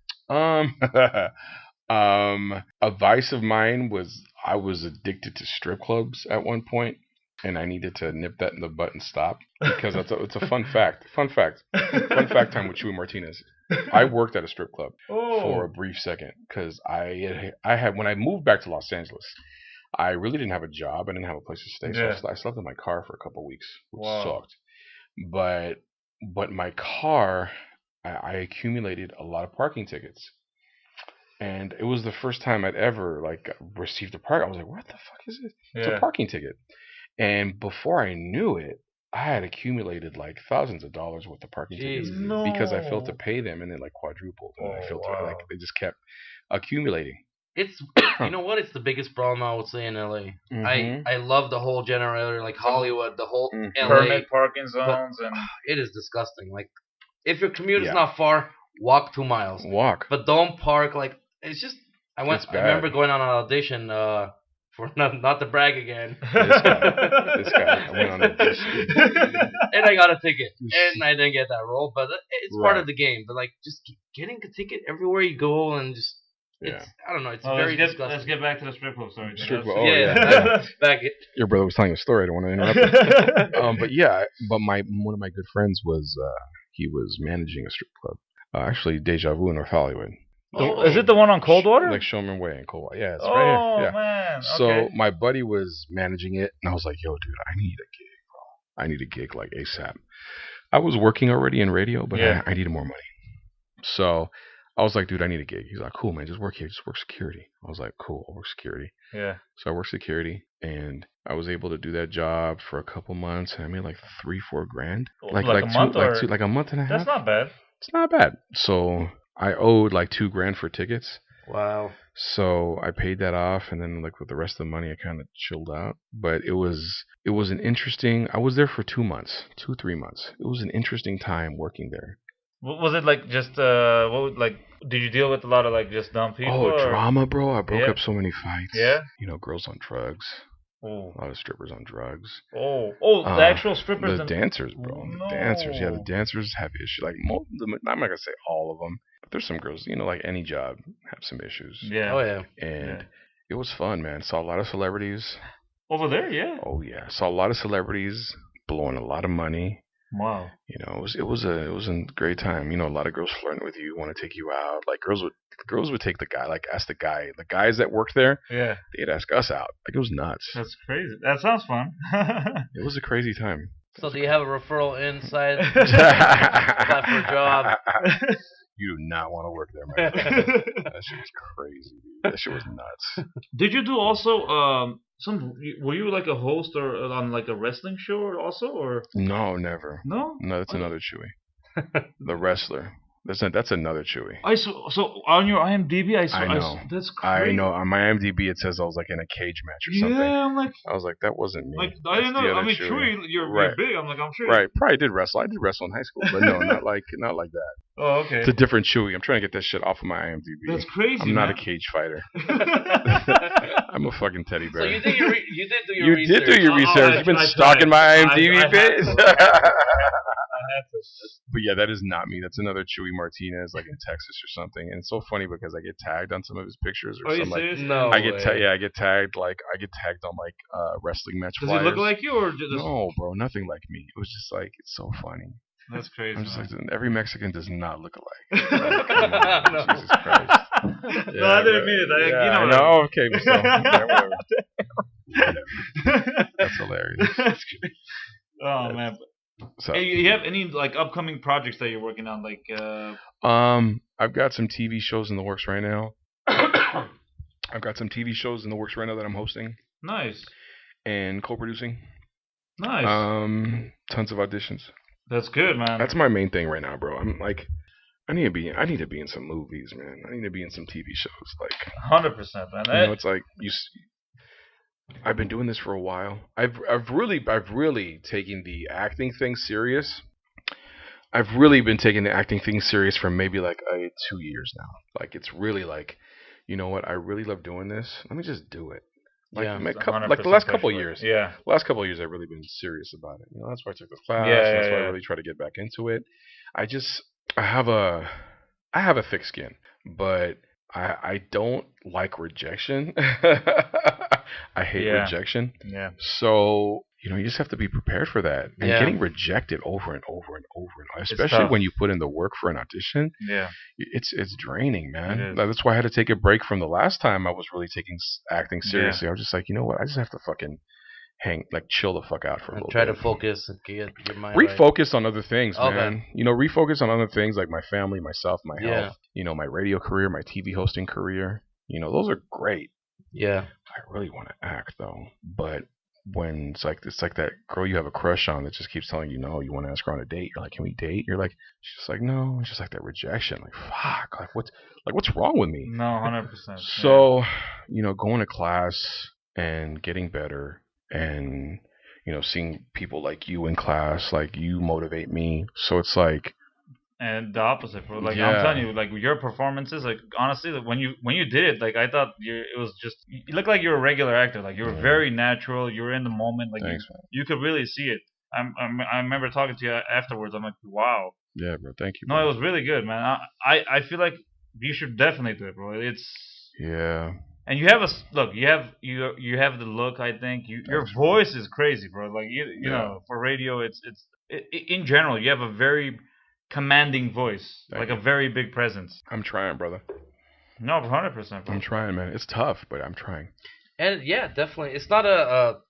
A vice of mine was I was addicted to strip clubs at one point. and I needed to nip that in the butt and stop because it's a fun fact. Fun fact. Fun fact time with Chuey Martinez. I worked at a strip club for a brief second because I had when I moved back to Los Angeles, I really didn't have a job. I didn't have a place to stay, so I slept in my car for a couple of weeks, which sucked. But my car, I accumulated a lot of parking tickets. And it was the first time I'd ever like received a park. I was like, "What the fuck is it?" It's a parking ticket. And before I knew it, I had accumulated like thousands of dollars worth of parking tickets because I failed to pay them, and then like quadrupled. And I failed to like they just kept accumulating. It's you know what? It's the biggest problem I would say in LA. I love the whole generator, like Hollywood, the whole LA permit parking zones, and it is disgusting. Like if your commute is not far, walk 2 miles. Walk, but don't park. Like it's just I remember going on an audition for not to brag again. This guy went on an audition and I got a ticket, and I didn't get that role, but it's part of the game. But like just getting a ticket everywhere you go and just. I don't know. It's very disgusting. Let's get back to the strip club story. Strip club. Back it. Your brother was telling a story. I don't want to interrupt. But one of my good friends was he was managing a strip club. Actually, Deja Vu in North Hollywood. Is it the one on Coldwater? Like Showman Way in Coldwater. Yeah, it's right here. Yeah. Man. So my buddy was managing it, and I was like, "Yo, dude, I need a gig, bro. I need a gig like ASAP." I was working already in radio, but I needed more money. So I was like, "Dude, I need a gig." He's like, "Cool, man. Just work here. Just work security." I was like, "Cool, I'll work security." Yeah. So I worked security, and I was able to do that job for a couple months, and I made like $3-4 grand. Like a month like a month and a half. That's not bad. It's not bad. So I owed like $2 grand for tickets. Wow. So I paid that off, and then like with the rest of the money, I kind of chilled out. But it was an interesting. I was there for 2 months, 3 months. It was an interesting time working there. Was it like just did you deal with a lot of like just dumb people? Oh, drama, bro! I broke up so many fights. Yeah. You know, girls on drugs. Oh. A lot of strippers on drugs. The actual strippers. The dancers, bro. No. The dancers. Yeah, the dancers have issues. Like I'm not gonna say all of them, but there's some girls. You know, like any job, have some issues. Yeah. Oh yeah. And it was fun, man. Saw a lot of celebrities. Over there, yeah. Oh yeah, saw a lot of celebrities blowing a lot of money. Wow. You know, it was a great time. You know, a lot of girls flirting with you, want to take you out. Like girls would take the guy, like ask the guys that worked there. Yeah. They'd ask us out. Like it was nuts. That's crazy. That sounds fun. It was a crazy time. So do you have a referral inside? Apply for a job. You do not want to work there, man. That shit was crazy, dude. That shit was nuts. Did you do also were you like a host or on like a wrestling show also or? No, never. No, that's another Chuey. The wrestler. That's another Chuey. So on your IMDb, I know. That's crazy. I know. On my IMDb, it says I was like in a cage match or something. Yeah, I'm like. I was like, that wasn't me. Like I didn't know. I mean, Chuey, you're big. I'm like, I'm sure. Right. Probably did wrestle. I did wrestle in high school, but no, not like that. Oh, okay. It's a different Chuey. I'm trying to get that shit off of my IMDb. That's crazy. I'm not a cage fighter. I'm a fucking teddy bear. So you did do your research. You did do your research. You've been stalking my IMDb, bitch. But yeah, that is not me. That's another Chuey Martinez, like in Texas or something. And it's so funny because I get tagged on some of his pictures or something. Like, no, I get tagged on like wrestling match flyers. Does he look like you or just? No, bro, nothing like me. It was just like it's so funny. That's crazy. I'm just like every Mexican does not look alike. Like, come on, no. Jesus Christ. No, I didn't mean it. I know. Okay, so whatever. That's hilarious. Oh man. So, hey, you have any like upcoming projects that you're working on? Like, I've got some TV shows in the works right now. I've got some TV shows in the works right now that I'm hosting. Nice. And co-producing. Nice. Tons of auditions. That's good, man. That's my main thing right now, bro. I'm like, I need to be in some movies, man. I need to be in some TV shows, like 100%, man. You know, it's like I've been doing this for a while. I've really taken the acting thing serious. I've really been taking the acting thing serious for maybe like 2 years now. Like it's really like, you know what? I really love doing this. Let me just do it. Like, like the last couple of years. Yeah. Last couple of years, I've really been serious about it. You know, that's why I took the class. That's why I really try to get back into it. I have a thick skin, but I don't like rejection. I hate rejection. Yeah. So you just have to be prepared for that. And Yeah. getting rejected over and over and over, and It's especially tough. when you put in the work for an audition, Yeah. it's draining, man. It is. That's why I had to take a break from the last time I was really taking acting Yeah. seriously. I was just like, you know what? I just have to fucking chill the fuck out for a And little try bit. to focus and get your mind right. Refocus on other things, Okay. man. Refocus on other things like my family, myself, my Yeah. health. My radio career, my TV hosting career. Those are great. Yeah. I really want to act though, but when it's like that girl you have a crush on that just keeps telling you no, you want to ask her on a date. You're like, can we date? You're like, she's just like, no. It's just like that rejection. Like, fuck. What's wrong with me? No, 100%. So, going to class and getting better, and seeing people like you in class, like you motivate me. So it's like. And the opposite, bro. Like Yeah. I'm telling you, like your performances, like honestly, like, when you did it, like I thought it was just you looked like you were a regular actor. Like you were very natural. You were in the moment. Like Thanks, man. you could really see it. I remember talking to you afterwards. I'm like, wow. Yeah, bro. Thank you. No, Bro. it was really good, man. I feel like you should definitely do it, bro. Yeah. And you have you have the look. I think your voice is crazy, bro. Like you know, for radio, in general, you have a very commanding voice, Thank like a very big presence. I'm trying, brother. No, 100%. I'm trying, man. It's tough, but I'm trying. And yeah, definitely. It's not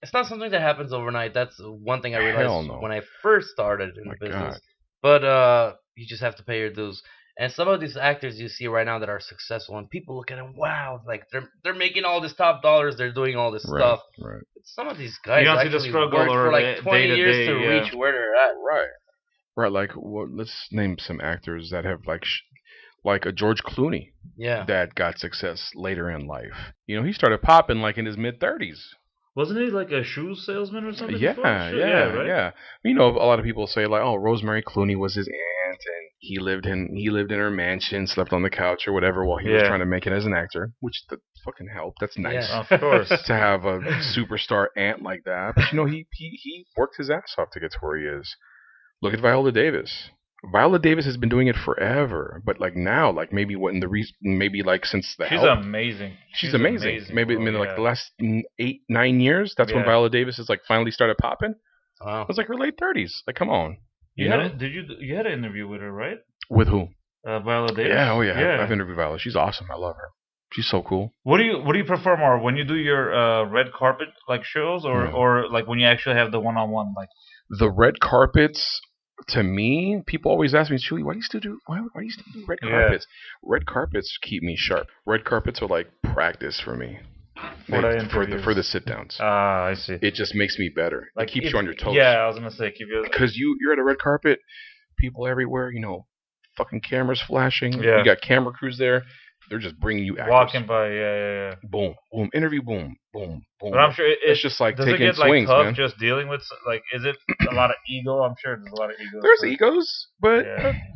it's not something that happens overnight. That's one thing I Hell realized no. when I first started in My the business. God. But you just have to pay your dues. And some of these actors you see right now that are successful, and people look at them, wow, like they're making all this top dollars, they're doing all this stuff. Right. But some of these guys You don't see actually the struggle worked or for like 20 years day-to-day, to yeah. reach where they're at. Right. Like, let's name some actors that have like a George Clooney Yeah. that got success later in life. He started popping like in his mid-30s. Wasn't he like a shoe salesman or something? Yeah, before? yeah, Right? yeah. A lot of people say like, oh, Rosemary Clooney was his aunt, and he lived in her mansion, slept on the couch or whatever while he was trying to make it as an actor, which that fucking helped. That's nice. Yeah. Of course. To have a superstar aunt like that. But he worked his ass off to get to where he is. Look at Viola Davis. Viola Davis has been doing it forever, but like now, like maybe since the She's Help. amazing. She's amazing. Maybe bro, like the last 8-9 years. That's when Yeah. Viola Davis is like finally started popping. Wow. It was like her late 30s. Like, come on. You had an interview with her, right? With who? Viola Davis. Yeah. Oh yeah. I've interviewed Viola. She's awesome. I love her. She's so cool. What do you prefer more, when you do your red carpet like shows, or like when you actually have the one-on-one like? The red carpets. To me, people always ask me, Chuey, why do you still do red carpets? Red carpets keep me sharp. Red carpets are like practice for me. For the sit downs. Ah, I see. It just makes me better. Like, it keeps you on your toes. Yeah, I was gonna say keep you. Because you're at a red carpet, people everywhere, fucking cameras flashing. Yeah. You got camera crews there. They're just bringing you actors. Walking by, yeah. Boom, boom, interview, boom, boom, boom. But I'm sure it's just like does taking it get like swings, tough man. just dealing with like? Is it a lot of ego? I'm sure there's a lot of ego. There's egos, but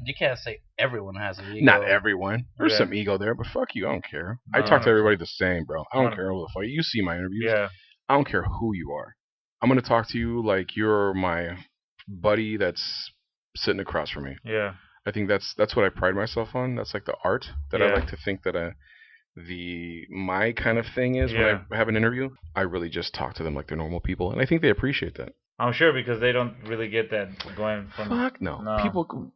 You can't say everyone has an ego. not everyone. There's Yeah. some ego there, but fuck you, I don't care. I No, talk to no. everybody the same, bro. I don't care who the fuck. You see my interviews. Yeah, I don't care who you are. I'm gonna talk to you like you're my buddy that's sitting across from me. yeah. I think that's what I pride myself on. That's like the art that I Yeah. like to think that my kind of thing is when I have an interview. I really just talk to them like they're normal people, and I think they appreciate that. I'm sure because they don't really get that going from. Fuck no. No. People,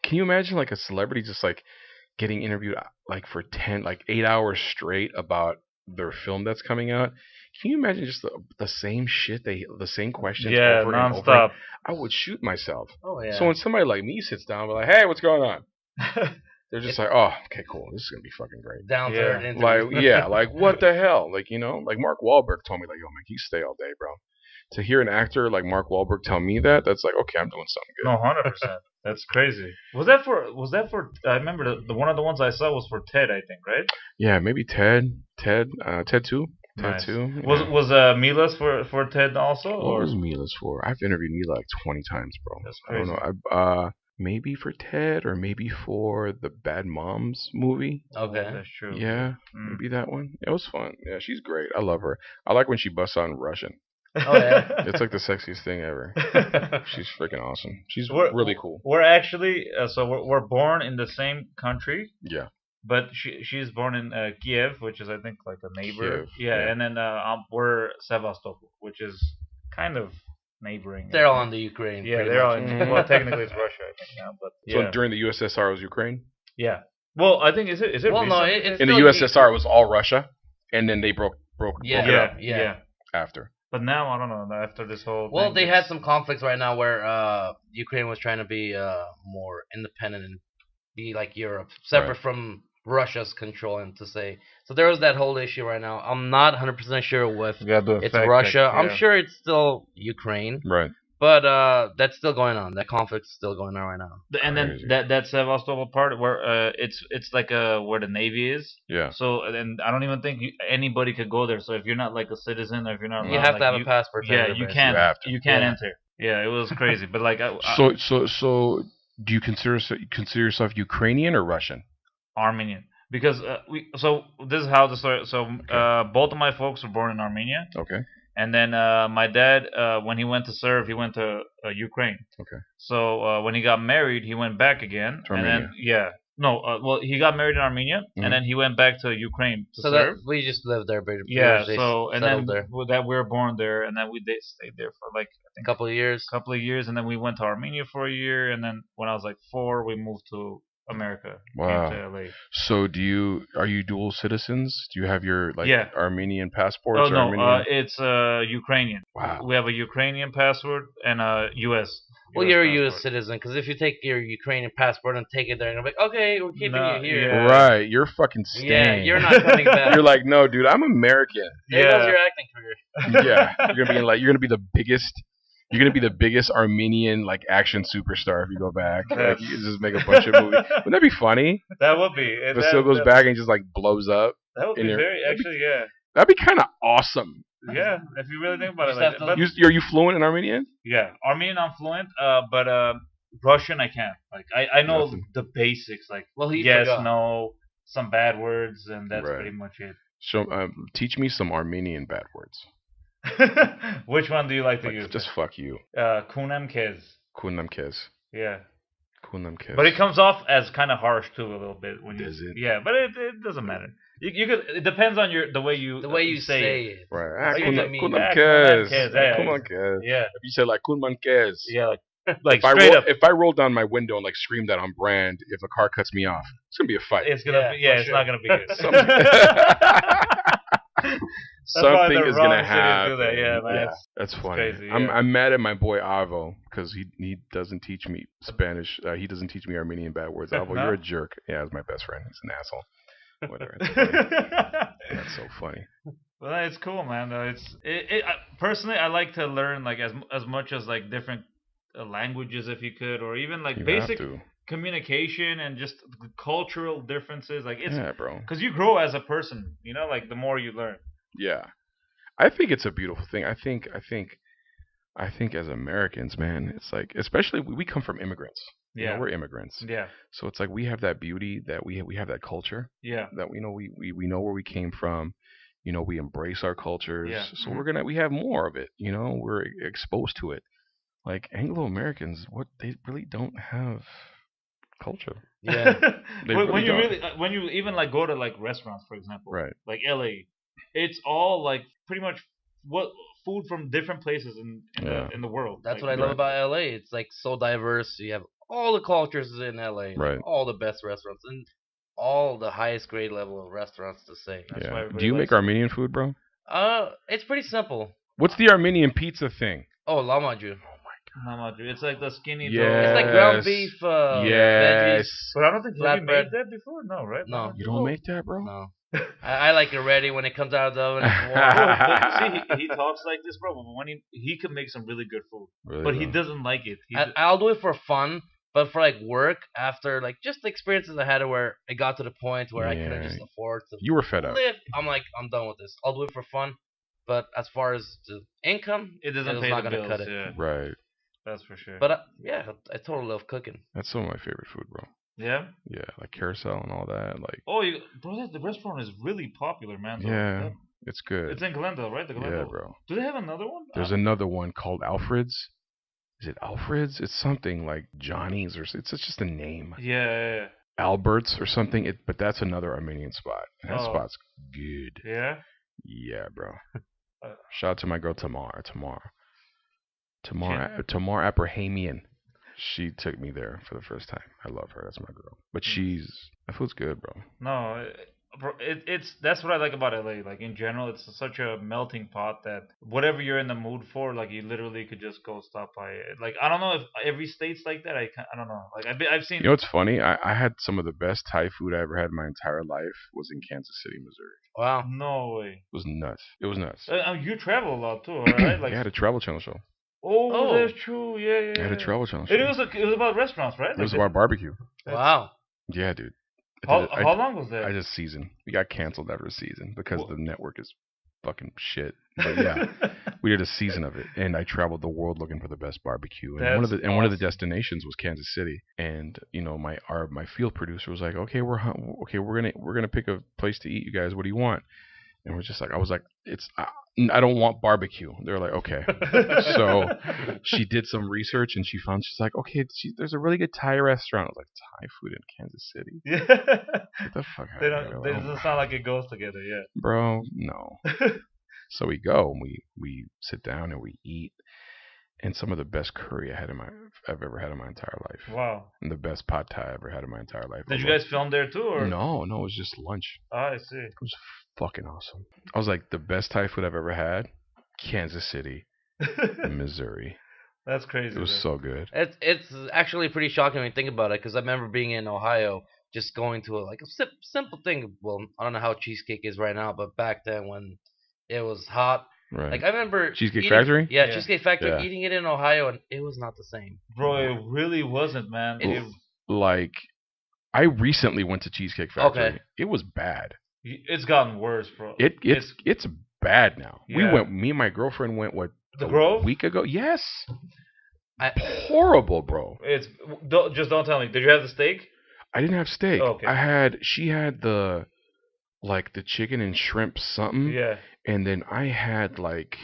can you imagine like a celebrity just like getting interviewed like for 8 hours straight about their film that's coming out? Can you imagine just the same shit, the same questions over and over? nonstop. I would shoot myself. Oh yeah. So when somebody like me sits down, we're like, hey, what's going on? They're just like, oh, okay, cool. This is gonna be fucking great. Down to earth interview. Like, yeah, like what the hell? Like, like Mark Wahlberg told me, like, yo, man, you stay all day, bro. To hear an actor like Mark Wahlberg tell me that's like, okay, I'm doing something good. No, 100%. That's crazy. Was that for? I remember the one of the ones I saw was for Ted, I think, right? Yeah, maybe Ted 2. Nice. Ted 2. Was Mila's for Ted also? What was Mila's for? I've interviewed Mila like 20 times, bro. That's I don't crazy. know. Maybe for Ted or maybe for the Bad Moms movie. Okay. That's true. Yeah, maybe that one. It was fun. Yeah, she's great. I love her. I like when she busts out in Russian. Oh yeah. It's like the sexiest thing ever. She's freaking awesome. She's really cool. We're actually we're born in the same country. Yeah. But she's born in Kiev, which is I think like a neighbor. Kiev, Yeah, yeah. and then we're Sevastopol, which is kind of neighboring. They're all in the Ukraine. Yeah, pretty they're all. much. In, well, technically it's Russia, I think now, but So yeah, during the USSR was Ukraine. yeah. Well, I think is it Well, no, recent? it's In the still USSR, it was all Russia, and then they broke Yeah. it up yeah. after. But now I don't know. After this whole Well, thing, they it's- had some conflicts right now where Ukraine was trying to be more independent and be like Europe, separate Right. from Russia's control, and to say. So there was that whole issue right now. I'm not 100% sure if We gotta do a it's fact Russia. check, I'm yeah. sure it's still Ukraine, Right. but that's still going on. That conflict's still going on right now. And then Crazy. that Sevastopol part where it's like where the navy is. Yeah. So and I don't even think anybody could go there. So if you're not like a citizen or if you're not, You allowed, have like, to have a passport. to Yeah, enter, you basically. can't. You have to. You can't Yeah. enter. Yeah, it was crazy. But like, So do you consider yourself Ukrainian or Russian? Armenian because so this is how the story. So both of my folks were born in Armenia, Okay. and then my dad when he went to serve, he went to Ukraine. Okay. So when he got married, he went back again, To and Armenia. then well, he got married in Armenia, Mhm. and then he went back to Ukraine to So serve. that we just lived there, pretty Yeah, much. They so and settled then there with that we were born there, and then we stayed there for like I a think couple of years. a couple of years, and then we went to Armenia for a year, and then when I was like 4, we moved to America, Wow. came to LA. So are you dual citizens? Do you have your Yeah. Armenian passports? Oh or no, Armenian? it's Ukrainian. Wow. We have a Ukrainian passport and a U.S. Well, you're a passport. U.S. citizen, because if you take your Ukrainian passport and take it there, and you're like, okay, we're keeping No, you here. yeah. Right. You're fucking staying. Yeah, you're not coming back. You're like, no, dude, I'm American. There goes your acting career. Yeah. You're gonna be the biggest. You're gonna be the biggest Armenian like action superstar if you go back. Like, you can just make a bunch of movies. Wouldn't that be funny? That would be. Vasil goes back and just like blows up. That would in be your- very actually, yeah, That'd be kind of awesome. yeah. If you really think about it, Just like have to- that. But, Are you fluent in Armenian? yeah, Armenian I'm fluent, but Russian I can't. Like I know Nothing. the basics, like Well, he yes, forgot. no, some bad words, and that's Right. pretty much it. Show, teach me some Armenian bad words. Which one do you like to Like, use? just fuck you. Kunam Kez. Kunam kez. Yeah. Kunam kez. But it comes off as kind of harsh too a little bit when you. Does it? Yeah, but it doesn't matter. You could. It depends on the way you say it. Right. What do you Kunam mean? kunam Ah, kez. kunam kez, yeah. Kunam kez. Yeah, If you say like kunman kez. yeah, like If I straight roll, up. if I roll down my window and like scream that on brand, if a car cuts me off, it's gonna be a fight. It's gonna Yeah, be. Yeah, for it's sure. not gonna be good. Something the is wrong gonna city to do happen. that, yeah, man, it's- That's funny. crazy, I'm yeah. I'm mad at my boy Avo because he doesn't teach me Spanish. He doesn't teach me Armenian bad words. Avo, No? you're a jerk. Yeah, he's my best friend. He's an asshole. Whatever. It's funny. That's so funny. Well, it's cool, man. Personally, I like to learn like as much as like different languages if you could, or even like You basic have to. communication and just cultural differences. Like it's Yeah, bro. because you grow as a person, like the more you learn. Yeah, I think it's a beautiful thing. I think as Americans, man, it's like, especially we come from immigrants. You know, Yeah, we're immigrants, yeah, so it's like we have that beauty, that we have that culture, yeah, that we know where we came from. We embrace our cultures. Yeah. So we have more of it. We're exposed to it. Like Anglo Americans, they really don't have culture. Yeah. They when really you don't. really when you even like go to like restaurants, for example, Right. like LA, it's all like pretty much what food from different places in the world. That's Like, what I love about LA. It's like so diverse. You have all the cultures in LA, Right. all the best restaurants, and all the highest grade level of restaurants to say. That's why Yeah. everybody Do you likes make Armenian food, bro? It's pretty simple. What's the Armenian pizza thing? Oh, lamaju. It's like the skinny Yeah. dough. It's like ground beef, veggies. Yes. But I don't think have you Flatbread. made that before. No, right? No. You don't make that, bro? No, I like it ready when it comes out of the oven. It's warm. See, he talks like this, bro. But when he could make some really good food, Really, but he bro? doesn't like it. I'll do it for fun, but for like work, after like just the experiences I had where it got to the point where I couldn't Yeah. just afford to You were fed up. live. I'm like, I'm done with this. I'll do it for fun, but as far as the income, It doesn't it's pay not the gonna bills. cut it. Yeah, Right. that's for sure. But yeah, I totally love cooking. That's some of my favorite food, bro. yeah. Yeah, like carousel and all that. Like, Oh, bro, the restaurant is really popular, man. So yeah, it's good. It's in Glendale, right? The Glendale. Yeah, bro. Do they have another one? There's another one called Alfred's. Is it Alfred's? It's something like Johnny's it's just a name. Yeah. Albert's or something. But that's another Armenian spot. And that Oh. spot's good. Yeah. Yeah, bro. Uh, Shout out to my girl Tamar. Tamar Abrahamian. She took me there for the first time. I love her. That's my girl. But that food's good, bro. No, it's that's what I like about LA. Like in general, it's such a melting pot that whatever you're in the mood for, like you literally could just go stop by it. Like I don't know if every state's like that. I don't know. Like I've seen. You know what's funny? I had some of the best Thai food I ever had in my entire life was in Kansas City, Missouri. Wow. No way. It was nuts. It was nuts. You travel a lot too, right? Like I had a Travel Channel show. oh, that's true. Yeah. I had a Travel Channel show. It was about restaurants, right? It was about barbecue. Wow. Yeah, dude. How long was that? I just season. We got canceled after a season because the network is fucking shit. But yeah, we did a season of it, and I traveled the world looking for the best barbecue. And one of the destinations was Kansas City. And you know, my field producer was like, "Okay, we're gonna pick a place to eat, you guys. What do you want?" And we're just like, I was like, I don't want barbecue. They're like, okay. So she did some research and she's like, okay, there's a really good Thai restaurant. I was like, Thai food in Kansas City? Yeah. Get the fuck out of here. They doesn't sound like it goes together, yeah. Bro, no. So we go and we sit down and we eat. And some of the best curry I've ever had in my entire life. Wow. And the best pad thai I ever had in my entire life. Did you guys film there too, or? No, it was just lunch. I see. It was fucking awesome. I was like, the best Thai food I've ever had, Kansas City, Missouri. That's crazy. It was so good. It's actually pretty shocking when you think about it, because I remember being in Ohio, just going to a simple thing. Well, I don't know how cheesecake is right now, but back then when it was hot. Right. Like I remember Cheesecake Factory? Yeah, Cheesecake Factory, Yeah. eating it in Ohio, and it was not the same. Bro, it really wasn't, man. Like, I recently went to Cheesecake Factory. Okay. It was bad. It's gotten worse, bro. It's bad now. Yeah. Me and my girlfriend went, The Grove? A week ago? Yes. Horrible, bro. Just don't tell me. Did you have the steak? I didn't have steak. Oh, okay. She had the chicken and shrimp something. Yeah. And then I had like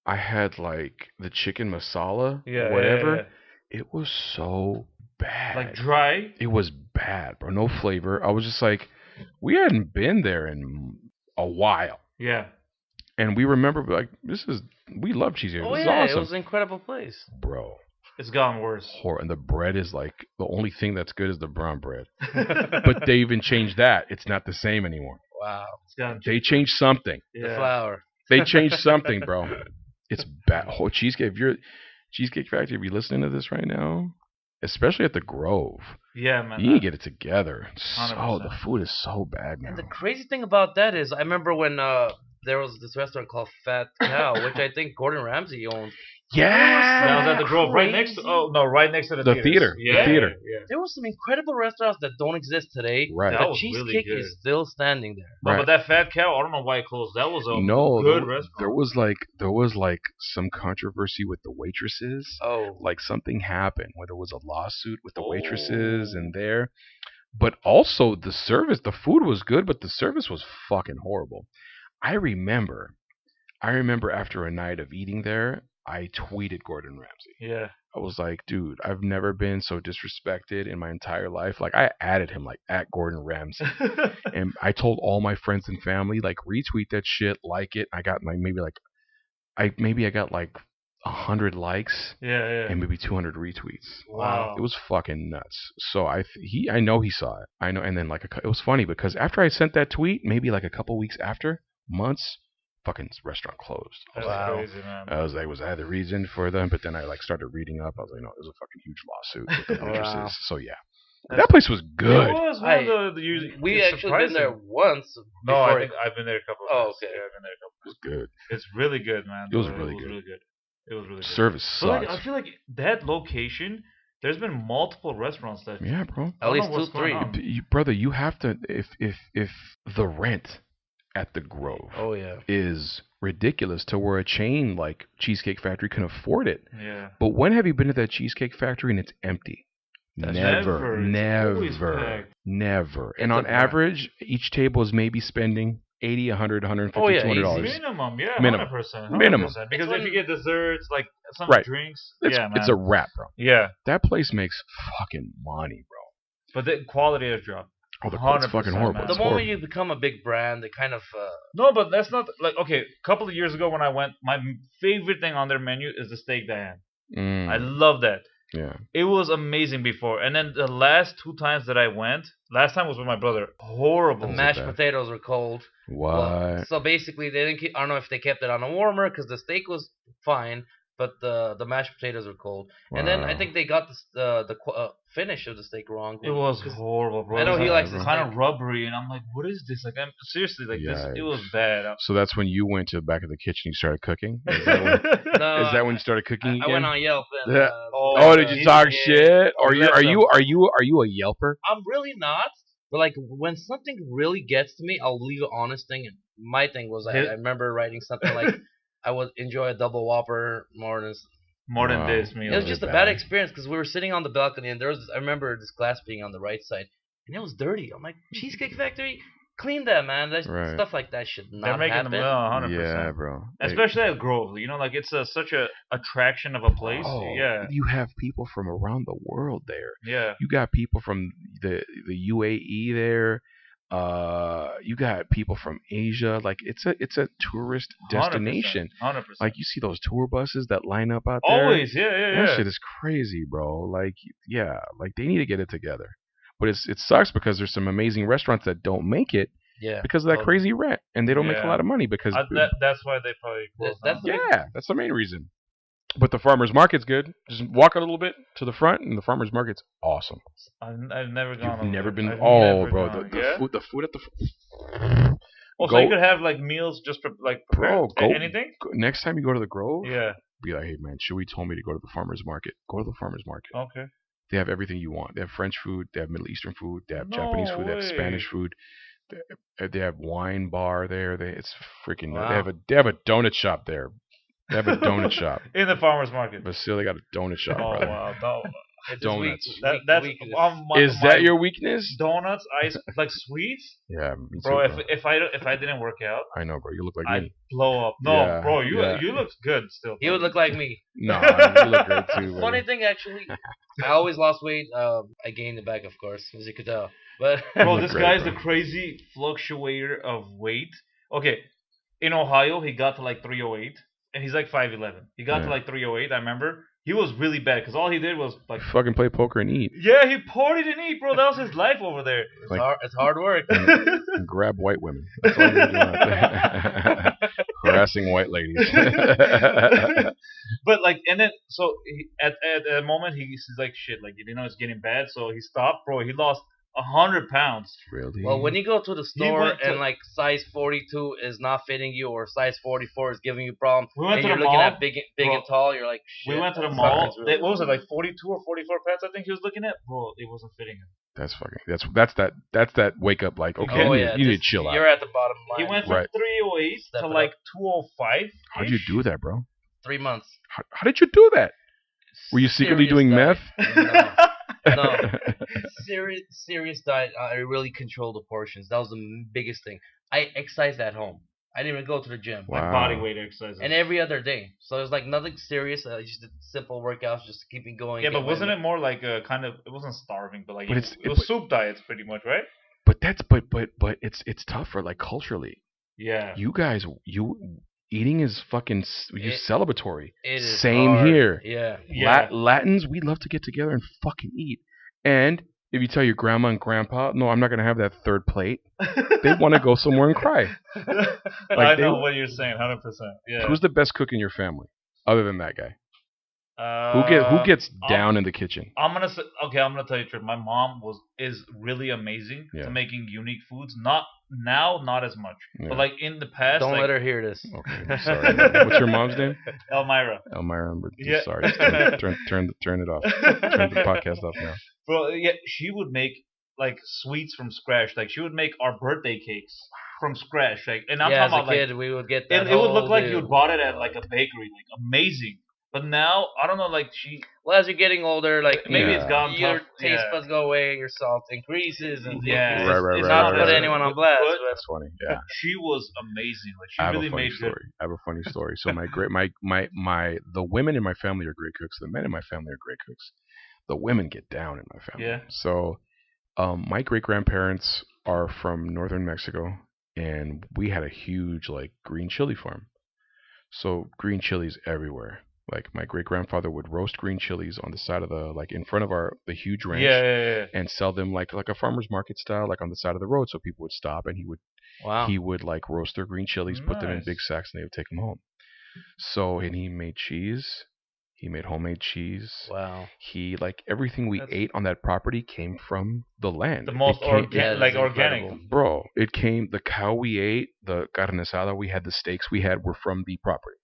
the chicken masala, Yeah, whatever. yeah. It was so bad. Like dry? It was bad, bro. No flavor. I was just like, we hadn't been there in a while. Yeah. And we remember like we love cheesecake. Oh this yeah, is awesome. it was an incredible place. Bro. It's gotten worse. And the bread is like, the only thing that's good is the brown bread. But they even changed that. It's not the same anymore. Wow. They changed something. Yeah. The flour. They changed something, bro. It's bad. Cheesecake. If you're Cheesecake Factory, if you're listening to this right now, especially at the Grove, yeah, man. you need to get it together. So 100%. the food is so bad now. And the crazy thing about that is, I remember when there was this restaurant called Fat Cow, which I think Gordon Ramsay owned. Yeah, That was at the Grove, right next to the theater. Yeah, The theater. Yeah. There were some incredible restaurants that don't exist today. Right. That The was really cheesecake good. is still standing there. No, Right. but that Fat Cow, I don't know why it closed. That was a good restaurant. There was like some controversy with the waitresses. Oh. Like something happened where there was a lawsuit with the waitresses and there. But also the service, the food was good, but the service was fucking horrible. I remember after a night of eating there, I tweeted Gordon Ramsay. Yeah. I was like, dude, I've never been so disrespected in my entire life. Like, I added him, like, at Gordon Ramsay. And I told all my friends and family, like, retweet that shit, like it. I got, like, I got, like, 100 likes. Yeah. And maybe 200 retweets. Wow. It was fucking nuts. So I know he saw it. I know. And then, like, it was funny because after I sent that tweet, maybe, like, a couple weeks after, months, fucking restaurant closed. That's crazy, man. I was like, was I the reason for them? But then I like started reading up. I was like, no, it was a fucking huge lawsuit with the waitresses. Wow. So yeah, that place was good. It was one of the We actually been there once. No, I think I've been there a couple of times. Oh, okay. Yeah, I've been there a couple It was good. It's really good, man. It was really good. It was really good. Service But like, sucks. I feel like that location, there's been multiple restaurants that. Yeah, bro. At least what's 2, going 3. on. Brother, you have to if the rent at the Grove Oh yeah. is ridiculous to where a chain like Cheesecake Factory can afford it. Yeah. But when have you been to that Cheesecake Factory and it's empty? Never. It's always packed. Never. And It's on a brand. average, each table is maybe spending $80, $100, $150, Oh, yeah, $200. easy. Minimum, yeah, Minimum. 100%. Minimum. Because It's if you get desserts, like some Right. drinks, It's, yeah, man. it's a wrap, bro. Yeah, That place makes fucking money, bro. but the quality has dropped. Oh, the it's fucking 100%, horrible. man. The It's moment horrible. you become a big brand, it kind of No, but that's not like okay. A couple of years ago when I went, my favorite thing on their menu is the steak Diane. I Mm. love that. Yeah. It was amazing before, and then the last two times that I went, last time was with my brother. Horrible. The it mashed bad? potatoes were cold. Well, What? so basically they didn't keep. I don't know if they kept it on a warmer because the steak was fine, but the mashed potatoes were cold. And then I Wow. think they got the finish of the steak wrong. It was 'Cause horrible, bro. I know It he was likes his kind of steak. rubbery, and I'm like, what is this? Like, I'm seriously like this. It was Yikes. bad. So that's when you went to the back of the kitchen. You started cooking. Is that when, No, is that when you started cooking I again? went on Yelp and Yeah. Oh, Oh, did you yeah. talk Yeah. shit? Are you Left are them. you are you are you a Yelper? I'm really not. But like when something really gets to me, I'll leave an honest thing. And my thing was I remember writing something like I would enjoy a double Whopper more than More than Wow. this it meal. was Those just are a bad bad. experience because we were sitting on the balcony and I remember this glass being on the right side and it was dirty. I'm like, Cheesecake Factory, clean that, man. That Right. stuff like that should They're not making happen. them well, 100%. Yeah, bro. Especially at Grove, you know, like it's such a attraction of a place. Oh, Yeah, you have people from around the world there. yeah. You got people from the UAE there. You got people from Asia. Like it's a tourist 100%, destination. 100%. Like you see those tour buses that line up out there. Always, yeah, That yeah. shit is crazy, bro. Like, yeah, like they need to get it together. But it sucks because there's some amazing restaurants that don't make it Yeah. because of that Well, crazy rent, and they don't make a Yeah. lot of money because That's why they probably closed That's down. the- yeah, that's the main reason. But the farmers market's good. Just walk a little bit to the front, and the farmers market's awesome. I've never gone. You've over never there. been. I've Oh, never bro, gone. the Yeah? food at the. Oh, so Go- you could have like meals just like Bro, prepared? go Anything? next time you go to the Grove. Yeah. Be like, hey man, Chewy told me to go to the farmers market. Go to the farmers market. Okay. They have everything you want. They have French food. They have Middle Eastern food. They have No Japanese food. They have way. Spanish food. They have wine bar there. It's freaking. Wow. They have a donut shop there. They have a donut shop. In the farmers market. But still, they got a donut shop, Oh brother. wow. it's Donuts. That's Is that your weakness? donuts? Ice like sweets, Yeah, me too, bro. bro. If I didn't work out, I know, bro. You look like I'd me. blow up. No, Yeah, bro, you yeah. you look good still. He would look like me. No, you look great too. Funny Buddy. thing, actually, I always lost weight. I gained it back, of course, as you could tell. But Bro, look this great, guy's bro. the crazy fluctuator of weight. Okay, in Ohio, he got to like 308, and he's like 5'11". He got Yeah. to like 308. I remember he was really bad because all he did was like, Fucking play poker and eat. yeah, he partied and eat, bro. That was his life over there. it's hard work. And grab white women. That's all you're doing out there. Harassing white ladies. But like, and then so at a moment he's like, shit, like you know it's getting bad, so he stopped, bro. He lost 100 pounds. Really? Well, when you go to the store went to- and like size 42 is not fitting you or size 44 is giving you a problem, We went and to you're the looking mall, at big bro. and tall, you're like, shit. We went to the that mall. sucks, really. What was it, like 42 or 44 pants? I think he was looking at, bro. It wasn't fitting him. That's fucking. That's that wake up like okay, Oh, you, yeah, you need to just- chill out. You're at the bottom line. He went from Right. 308 Step to it like up. 205. How'd you do that, bro? 3 months. How did you do that? Were you secretly Serious doing diet. meth? No. Serious diet. I really control the portions. That was the biggest thing. I exercised at home. I didn't even go to the gym. Wow. Like body weight exercises. And every other day. So it was like nothing serious. I just did simple workouts just to keep me going. yeah, but wasn't it more like a kind of? It wasn't starving, but like But it was soup diets pretty much, right? But it's tougher like culturally. Yeah. You guys, eating is fucking celebratory. It is Same hard. here. Yeah. Yeah. Latins, we love to get together and fucking eat. And if you tell your grandma and grandpa, no, I'm not gonna have that third plate, they want to go somewhere and cry. I they- know what you're saying, 100%. Yeah. Who's the best cook in your family, other than that guy? uh, Who gets I'll- down in the kitchen? I'm gonna say, okay. I'm gonna tell you the truth. My mom is really amazing Yeah. to making unique foods. Not now, not as much, Yeah. but like in the past, Don't like let her hear this. Okay, I'm sorry. What's your mom's name? Elmira. Elmira. Yeah. Sorry. Turn it off. Turn the podcast off now. Bro, yeah, she would make like sweets from scratch. Like she would make our birthday cakes from scratch. Like, and I'm Yeah, as talking a about kid, like we would get that. it would look whole like deal. you bought it at like a bakery. Like amazing. But now I don't know. Like she, Well, as you're getting older, like maybe Yeah. it's gone your tough. taste Yeah. buds go away, your salt increases, and Yeah, Right, it's not not to put as- anyone on blast, but That's funny. Yeah. she was amazing. Like she I have really a funny made good. story. I have a funny story. So the women in my family are great cooks. The men in my family are great cooks. The women get down in my family. Yeah. So, my great grandparents are from northern Mexico, and we had a huge like green chili farm. So green chilies everywhere. Like my great grandfather would roast green chilies on the side of like in front of the huge ranch, Yeah. and sell them like a farmer's market style, like on the side of the road, so people would stop and Wow. he would like roast their green chilies, put them in big Nice. sacks, and they would take them home. So, and he made cheese. He made homemade cheese. Wow. He like everything we That's ate on that property came from the land. the most Yeah, like that's organic. incredible. Bro, it came. The cow we ate, the carne asada we had, the steaks we had were from the property.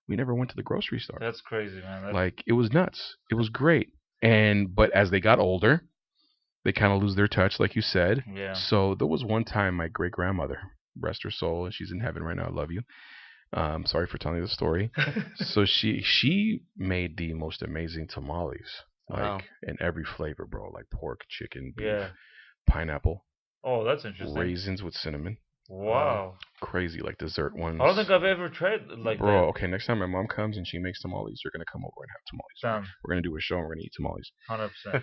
We never went to the grocery store. That's crazy, man. That's, Like it was nuts. It was great. And but as they got older, they kind of lose their touch, like you said. yeah. So there was one time my great grandmother, rest her soul, and she's in heaven right now. I love you. Sorry for telling you the story. So she made the most amazing tamales, like Wow. in every flavor, bro. Like pork, chicken, beef, Yeah. pineapple, Oh, that's interesting. raisins with cinnamon. Wow. Crazy, like dessert ones. I don't think I've ever tried like Bro, okay, next time my mom comes and she makes tamales, you're gonna come over and have tamales. that. Done. We're gonna do a show and we're gonna eat tamales. 100%.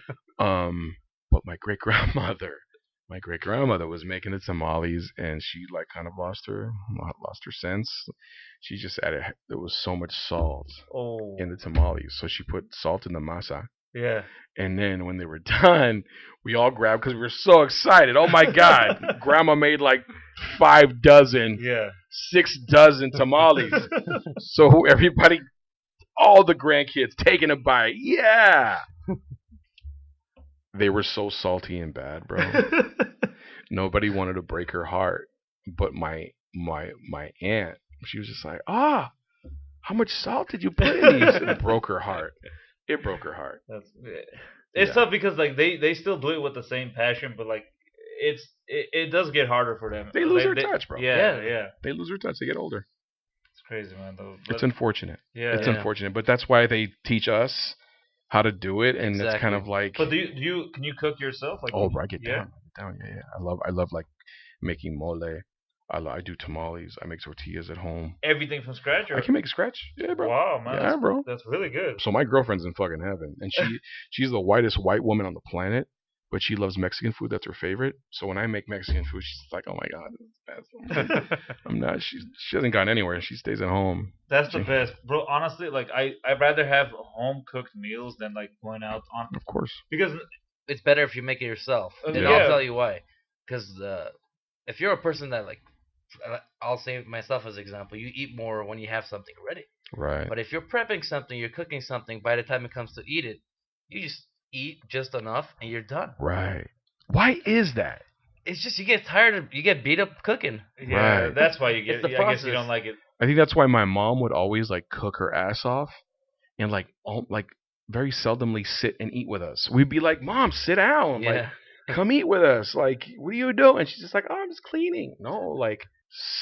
But my great grandmother was making the tamales, and she like kind of lost her sense. She just added there was so much salt Oh. in the tamales, so she put salt in the masa. Yeah. And then when they were done, we all grabbed because we were so excited. Oh my God, Grandma made like 5 dozen, Yeah. 6 dozen tamales. So everybody, all the grandkids taking a bite. Yeah. They were so salty and bad, bro. Nobody wanted to break her heart, but my aunt, she was just like, how much salt did you put in these? It broke her heart. It broke her heart. It's Yeah. tough because like they still do it with the same passion, but like it does get harder for them. They lose their touch, bro. Yeah. They lose their touch. They get older. It's crazy, man. Though. It's unfortunate. Yeah. It's Yeah. unfortunate, but that's why they teach us how to do it, and it's kind Exactly. of like, But can you cook yourself? Like oh, bro, I get yeah. down. Yeah. I love like making mole. I do tamales. I make tortillas at home. Everything from scratch, or I can make scratch. Yeah, bro. wow, man. Yeah, bro. That's really good. So my girlfriend's in fucking heaven, and she's the whitest white woman on the planet, but she loves Mexican food. That's her favorite. So when I make Mexican food, she's like, "Oh my God, this is the best." I'm not. She hasn't gone anywhere. She stays at home. That's the best, bro. Honestly, like I'd rather have home cooked meals than like going out on Of course. because It's better if you make it yourself, and Yeah. I'll tell you why. Because if you're a person that like, I'll say myself as example, you eat more when you have something ready. Right. But if you're prepping something, you're cooking something, by the time it comes to eat it, you just eat just enough and you're done. Right. Why is that? It's just you get tired of, you get beat up cooking. yeah, Right. that's why you get. It's the I guess you process. don't like it. I think that's why my mom would always like cook her ass off, and like very seldomly sit and eat with us. We'd be like, "Mom, sit down. Like, Yeah. come eat with us. Like, what are you doing?" And she's just like, "Oh, I'm just cleaning." No, like,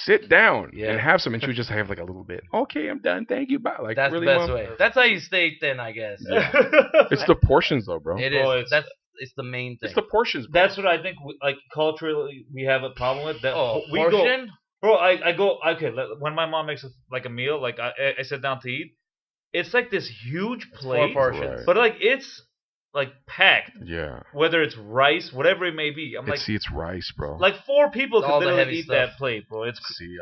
sit down Yeah. and have some. And she would just have like a little bit. Okay, I'm done. Thank you. Bye. Like, That's really, the best Mom? way. That's how you stay thin, I guess. It's the portions, though, bro. It Bro, is. It's the main thing. It's the portions, bro. That's what I think. Like culturally, we have a problem with that. Oh, we go, portion? bro. I go okay. When my mom makes like a meal, like I sit down to eat, it's like this huge plate, 4 portions. Right. but like it's like packed. Yeah. Whether it's rice, whatever it may be. I'm like, It's rice, bro. like 4 people All could the literally heavy eat stuff. that plate, bro. It's See,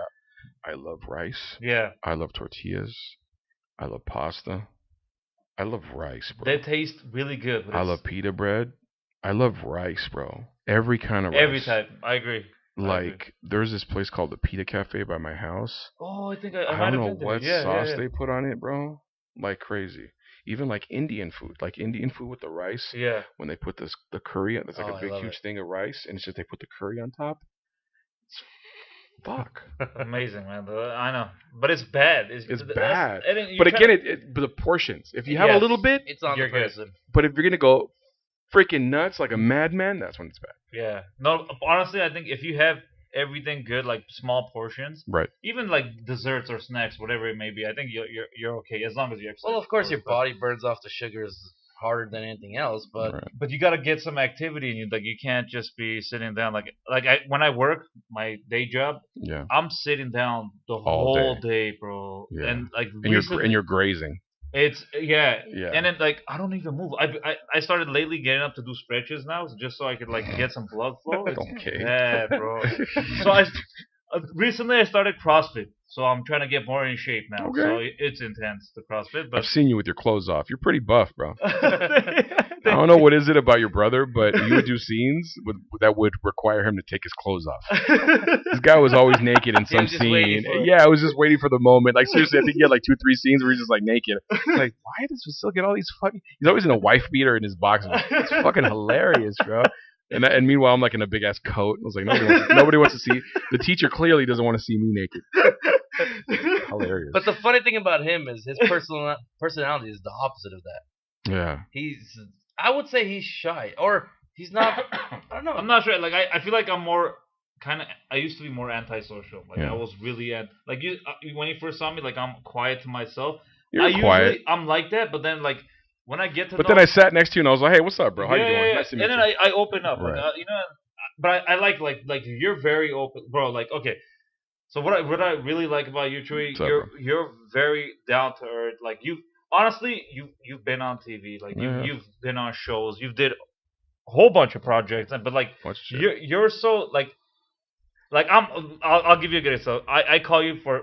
I love rice. yeah. I love tortillas. I love pasta. I love rice, bro. They taste really good. But I it's love pita bread. I love rice, bro. Every kind of rice. every type. I agree. Like, there's this place called the Pita Cafe by my house. Oh, I think I I might don't have know been what there. sauce Yeah. they put on it, bro. Like crazy. Even like Indian food with the rice. Yeah. When they put the curry, there's like Oh, a I big love huge it. thing of rice, and it's just they put the curry on top. Fuck. Amazing, man. I know, but it's bad. It's bad. And then you But try- again, but the portions. If you have a Yes. little bit, It's on You're the good. person. but if you're gonna go freaking nuts like a madman, that's when it's bad. yeah. No, honestly, I think if you have everything good, like small portions, Right. even like desserts or snacks, whatever it may be, I think you're okay as long as you exercise. Well, of course, your but- body burns off the sugars harder than anything else, but Right. But you gotta get some activity in you. Like you can't just be sitting down. When I work my day job, Yeah. I'm sitting down the All whole day, bro. Yeah. And like And recently, you're grazing. it's Yeah. And then like I don't even move. I started lately getting up to do stretches now, just so I could like get some blood flow. It's Okay. bad, bro. So recently I started CrossFit, so I'm trying to get more in shape now. Okay. So it's intense, the CrossFit, but I've seen you with your clothes off. You're pretty buff, bro. I I don't know what is it about your brother, but you would do scenes that would require him to take his clothes off. This guy was always naked in He some was just waiting scene. for it. Yeah, I was just waiting for the moment. Like seriously, I think he had like 2-3 scenes where he's just like naked. Like, why does Vasil get all these fucking? He's always in a wife beater in his boxers. It's fucking hilarious, bro. And meanwhile, I'm like in a big ass coat. I was like, nobody wants to see. The teacher clearly doesn't want to see me naked. Hilarious. But the funny thing about him is his personality is the opposite of that. Yeah. I would say he's shy, or he's not. I don't know. I'm not sure. Like I feel like I'm more kind of. I used to be more antisocial. Like Yeah. I was really like you when you first saw me. Like I'm quiet to myself. You're quiet. Usually I'm like that, but then like when I get to But know, then I sat next to you and I was like, hey, what's up, bro? How you doing? yeah. Nice to meet And then you. I open up, Right. like, But I like you're very open, bro. Like okay. So what I really like about you, Chewy, What's up, you're very down to earth. Like you've been on TV, like Yeah. you've been on shows, you've did a whole bunch of projects, but like What's shit? you're so like I'll give you a good example. I call you for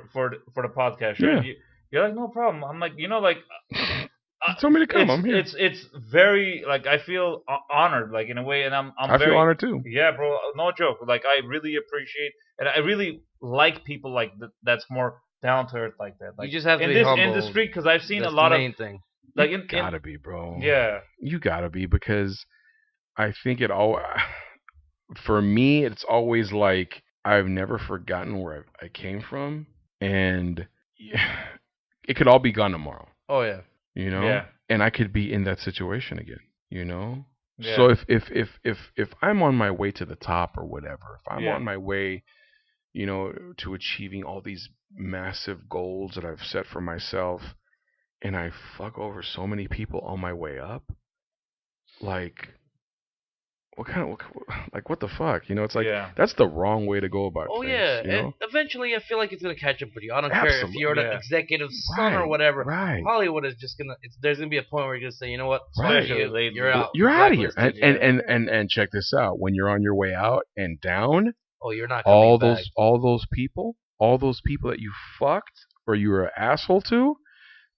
the podcast, right? Yeah. You're like no problem. I'm like like You told me to come. I'm here. it's very like I feel honored like in a way, and I'm I very feel honored too. yeah, bro. No joke. Like I really appreciate, and I really like people like that's more down to earth like that. Like You just have to in be this humble. industry, because I've seen That's a lot the of main thing. like You gotta be, bro. yeah, You gotta be, because I think it all. For me, it's always like I've never forgotten where I came from, and it could all be gone tomorrow. Oh yeah. You know, Yeah. and I could be in that situation again. You know, Yeah. so if I'm on my way to the top or whatever, if I'm Yeah. on my way, to achieving all these massive goals that I've set for myself, and I fuck over so many people on my way up, like what the fuck? It's like Yeah. that's the wrong way to go about Oh things. yeah. You know? And eventually, I feel like it's gonna catch up with you. I don't care if Absolutely. you're Yeah. the executive son or Right, whatever. right. Hollywood is just gonna. There's gonna be a point where you're gonna say, you know what? Right. Screw you, Lately. you're out. You're out of here. Blacklisted, And, yeah. and check this out. When you're on your way out and down, Oh, you're not coming all back. those people that you fucked or you were an asshole to,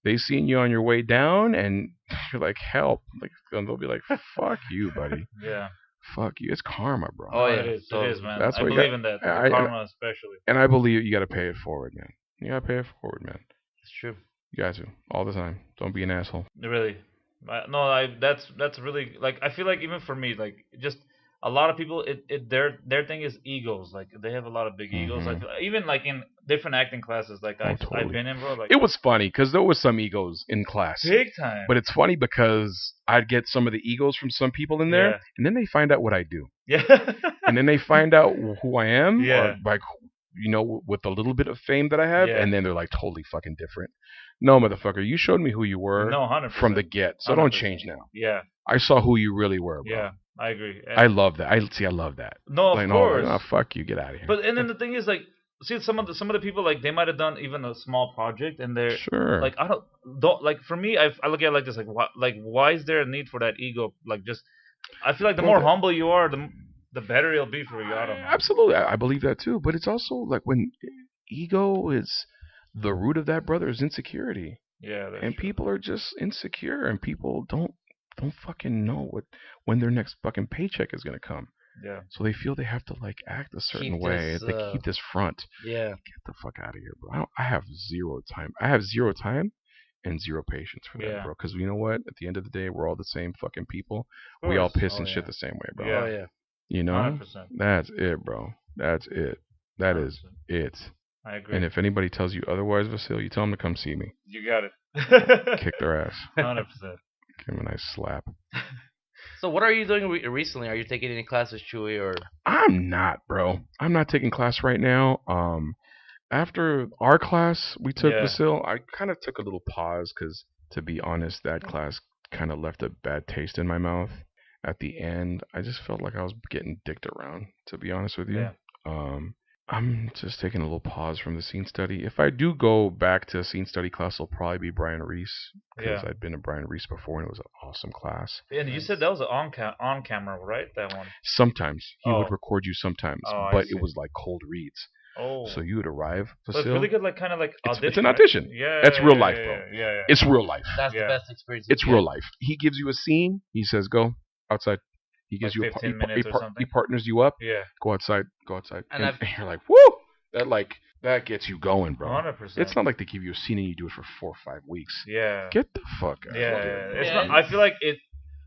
they seen you on your way down, and you're like, help. Like, and they'll be like, fuck you, buddy. Yeah. Fuck you. It's karma, bro. Oh, yeah. It is. So It is, man. that's I what you believe got- in that. I- Karma, especially. And I believe you got to pay it forward, man. You got to pay it forward, man. It's true. You got to all the time. Don't be an asshole. Really. No, that's really like I feel like even for me, like just a lot of people, their thing is egos. Like they have a lot of big egos. Like even like in different acting classes, like I've totally. been in, bro. Like It was funny because there was some egos in class. big time. But it's funny because I'd get some of the egos from some people in there, Yeah. and then they find out what I do. yeah. And then they find out who I am, Yeah. or like, with a little bit of fame that I have, Yeah. and then they're like totally fucking different. No, motherfucker, you showed me who you were No, 100%. from the get, so don't 100%. change now. Yeah. I saw who you really were, bro. Yeah. I agree. I love that. I love that. no, of Like, course. no, fuck you, get out of here. But and then the thing is like, see some of the people like they might have done even a small project and they're sure. like I don't like for me I look at it like this like why is there a need for that ego like just I feel like the Well, more humble you are the better it'll be for you. I don't know. Absolutely, I believe that too. But it's also like when ego is the root of that, brother, is insecurity. Yeah, that's And true. people are just insecure, and people don't fucking know when their next fucking paycheck is gonna come. Yeah. So they feel they have to like act a certain Keep way. this, They keep this front. Yeah. Get the fuck out of here, bro. I have zero time. I have zero time and zero patience for that, Yeah. bro. Because you know what? At the end of the day, we're all the same fucking people. Of We all course. piss Oh, and shit yeah. the same way, bro. Yeah. Oh yeah. You know? 100%. That's it, bro. That's it. That is 100%. it. I agree. And if anybody tells you otherwise, Vasil, you tell them to come see me. You got it. Kick their ass. 100%. Give them a nice slap. So what are you doing recently? Are you taking any classes, Chewy, or? I'm not, bro. I'm not taking class right now. After our class we took, Yeah. Vasil, I kind of took a little pause because, to be honest, that class kind of left a bad taste in my mouth. At the end, I just felt like I was getting dicked around, to be honest with you. Yeah. I'm just taking a little pause from the scene study. If I do go back to a scene study class, it'll probably be Brian Reese because Yeah. I'd been to Brian Reese before and it was an awesome class. And you said that was on camera, right? That one. Sometimes he would Oh. record you sometimes, Oh, I but see. it was like cold reads. Oh. So you would arrive to So it's really good, like kind of like audition. it's an right? audition. Yeah. That's real yeah, life, yeah, bro. Yeah. It's real life. That's Yeah. the best experience. It's real life. He gives you a scene. He says, "Go outside." He gives Like you 15 minutes or something? he partners you up. Yeah. Go outside. Go outside. And And, I've- you're like, "Woo!" That gets you going, bro. 100%. It's not like they give you a scene and you do it for 4 or 5 weeks. Yeah. Get the fuck out. Yeah. of here. It's Yeah. not. I feel like it.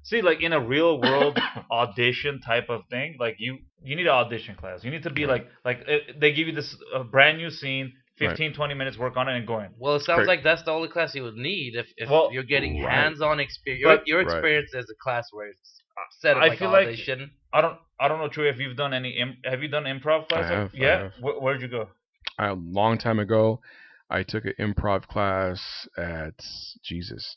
See, like in a real world audition type of thing, like you need an audition class. You need to be Right. they give you this brand new scene, 15, 20 minutes, work on it and going. Well, it sounds Great. like that's the only class you would need if Well, you're getting right. hands-on experience. But- Your Right. experience as a class where it's set up I like feel like- audition. I don't know, Troy, if you've done any. Have you done improv class? have, I Yeah. have. Where'd you go? A long time ago, I took an improv class at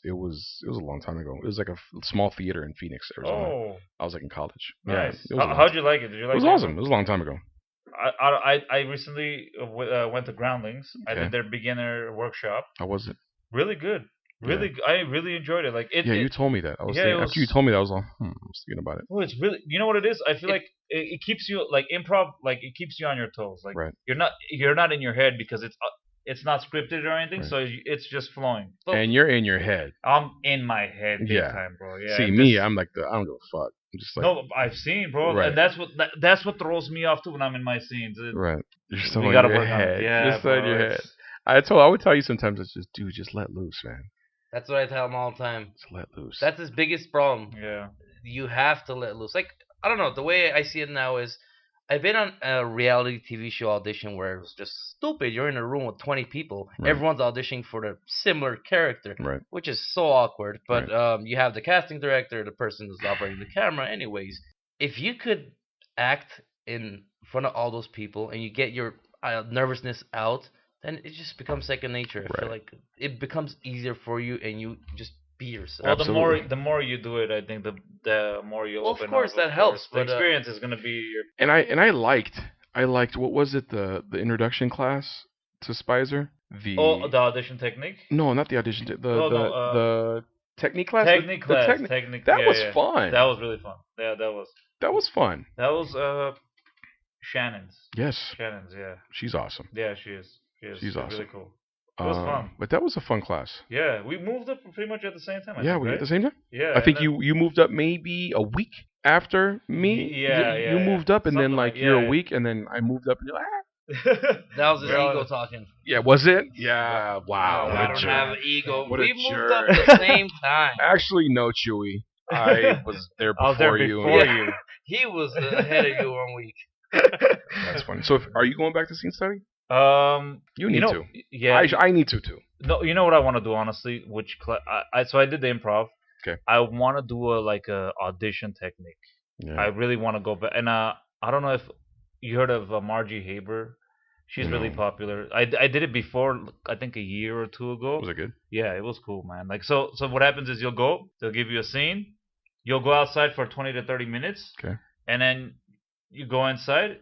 It was a long time ago. It was like a small theater in Phoenix, Arizona. Oh, I was like in college. nice. it was, How'd you like it? Did you like it was it? awesome. It was a long time ago. I recently went to Groundlings. I Okay. did their beginner workshop. How was it? Really good. Really, I really enjoyed it. Like it. Yeah, it you told me that. I was yeah, thinking, it after you was- told me that, I was like, I was thinking about it. Oh, it's really. You know what it is? I feel It- like it keeps you like improv. Like it keeps you on your toes. Like Right. you're not in your head because it's not scripted or anything. Right. So it's just flowing. But- And you're in your head. I'm in my head big Yeah. time, bro. Yeah. See, and me, this- I'm like, I don't give a fuck. I'm just like, no, I've seen, bro, Right. and that's what throws me off too when I'm in my scenes. right. You're so We in gotta your work on it. head. Yeah, You're so in bro, your head. it's- I would tell you sometimes, it's just, dude, just let loose, man. That's what I tell them all the time. Just let loose. That's his biggest problem. Yeah. You have to let loose. Like, I don't know, the way I see it now is I've been on a reality TV show audition where it was just stupid. You're in a room with 20 people. Right. Everyone's auditioning for a similar character, Right. which is so awkward. But you have the casting director, the person who's operating the camera. Anyways, if you could act in front of all those people and you get your nervousness out, then it just becomes second nature. I feel Right. like it becomes easier for you and you just be yourself. Well, Absolutely. the more you do it, I think the more you Well, of open course, up. that helps, The but, experience is gonna be your. And I liked what was it, the introduction class to Spicer? The audition technique. No, not the audition. The technique class. Technique The class. technique. Technique. That yeah, was yeah. fun. That was really fun. Yeah, that was fun. Shannon's. Yes, Shannon's. Yeah. she's awesome. Yeah, she is. She is. She's awesome. Really cool. It was fun. But that was a fun class. Yeah, we moved up pretty much at the same time. I Yeah, think, we right? at the same time. Yeah. I think and you moved up maybe a week after me. Yeah, You yeah, moved up, and then Something like like- you're yeah. a week, and then I moved up, and you're like, then- That was his Bro, ego talking. yeah, was it? Yeah. Wow. No, what I a don't jerk. have an ego. What a We moved jerk. up at the same time. Actually, no, Chewy. I was there I was there before you. before Yeah. you. He was ahead of you 1 week. That's funny. So, are you going back to scene study? You need know, to. Yeah. I need to too. No, you know what I want to do honestly. So I did the improv. Okay. I want to do a audition technique. Yeah. I really want to go back. And I don't know if you heard of Margie Haber. She's really No. popular. I did it before. I think a year or two ago. Was it good? Yeah, it was cool, man. Like so what happens is you'll go. They'll give you a scene. You'll go outside for 20 to 30 minutes. Okay. And then you go inside.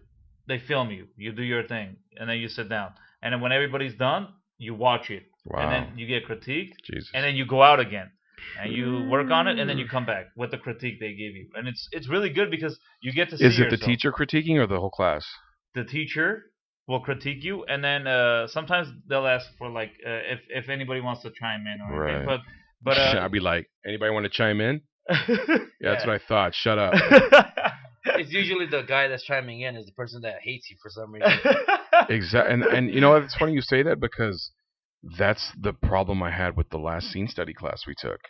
They film you. You do your thing, and then you sit down. And then when everybody's done, you watch it. Wow. And then you get critiqued, Jesus. and then you go out again, and you work on it, and then you come back with the critique they give you. And it's really good because you get to see Is it yourself. the teacher critiquing or the whole class? The teacher will critique you, and then sometimes they'll ask for like if anybody wants to chime in or anything. Right. But I'd be like, anybody want to chime in? Yeah, that's what I thought. Shut up. It's usually the guy that's chiming in is the person that hates you for some reason. Exactly. And you know what? It's funny you say that because that's the problem I had with the last scene study class we took.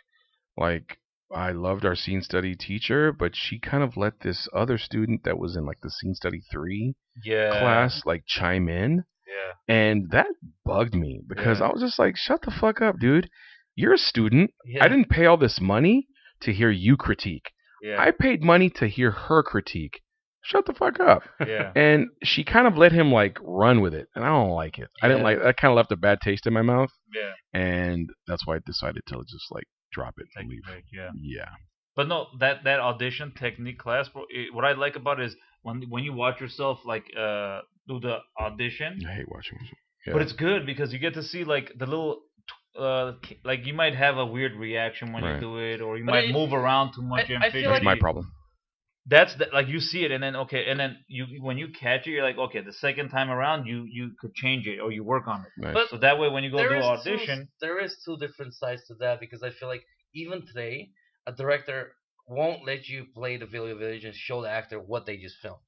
Like, I loved our scene study teacher, but she kind of let this other student that was in like the scene study 3 yeah. class like chime in. Yeah. And that bugged me because Yeah. I was just like, shut the fuck up, dude. You're a student. Yeah. I didn't pay all this money to hear you critique. Yeah. I paid money to hear her critique. Shut the fuck up. Yeah. And she kind of let him like run with it, and I don't like it. I didn't Yeah. like that. Kind of left a bad taste in my mouth, Yeah. and that's why I decided to just like drop it and Take leave. a break, yeah. Yeah. But no, that audition technique class, bro. What I like about it is when you watch yourself like do the audition, I hate watching myself. but Yeah. it's good because you get to see like the little. Like you might have a weird reaction when you Right. do it, or you But might it- move around too much. I feel That's like my problem. That's like you see it, and then and then you when you catch it, you're like, okay, the second time around, you could change it or you work on it. Nice. But So that way, when you go do there is audition, there is two different sides to that because I feel like even today a director won't let you play the video village and show the actor what they just filmed.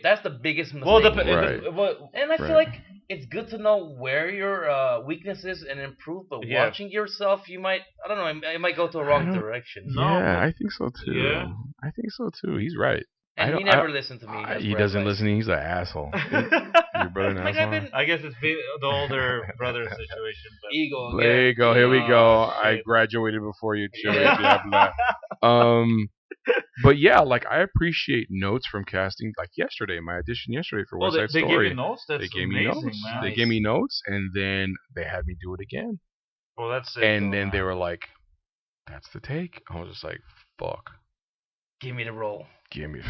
That's the biggest mistake. well, Right. And I feel Right. like it's good to know where your weakness is and improve. But Yeah. watching yourself, you might I don't know, it might go to a wrong I don't- direction. No, Yeah, but- I think so too. Yeah. I think so too. He's right. I And he don't- never listened to me. He doesn't listen. He's an asshole. Your brother an Like, I've asshole. been- I guess it's the older brother situation. But Ego again. There you go. Here we Oh, go. I shit. graduated before you, Chewy. Yeah. Blah, blah. But yeah, like I appreciate notes from casting. Like yesterday, my audition yesterday for oh, West Side they gave Story. you notes. That's They gave me amazing, notes. man. They gave me notes, and then they had me do it again. Well, that's sick, And though, then they man. were like, "That's the take." I was just like, "Fuck, Give me the role. give me."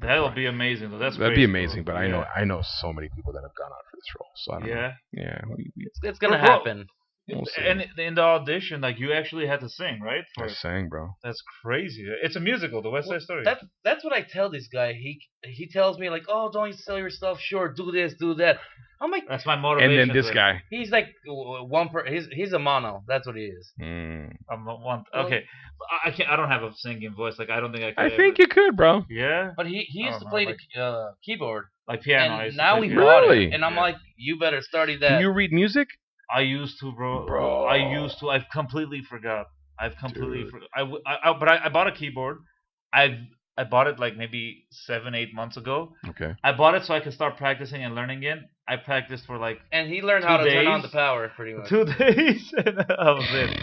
That'll be amazing, though. That's That'd be crazy, amazing. bro. But Yeah. I know so many people that have gone out for this role. So I don't know. Yeah. Yeah. It's gonna Bro, happen. We'll see. And in the audition, like you actually had to sing, right? I sang, bro. That's crazy. It's a musical, The West Side Story. That's what I tell this guy. He tells me like, oh, don't you sell yourself short. Do this, do that. I'm like, That's my And motivation. then this to it. guy. he's like he's a mono. That's what he is. I'm not one. Okay, I can't. I don't have a singing voice. Like I don't think I could. I think you could, bro. Yeah. But he used don't to know, play like- the keyboard, Like piano. I and used to now play he piano. bought Really? it. And I'm Yeah. like, you better study that. Can you read music? I used to, bro. Bro. I used to. I've completely forgot. I've completely Dude. forgot. But I bought a keyboard. I bought it like maybe 7-8 months ago. Okay. I bought it so I could start practicing and learning it. I practiced for like And he learned 2 how to turn on days. the power pretty much. 2 days, and that was it.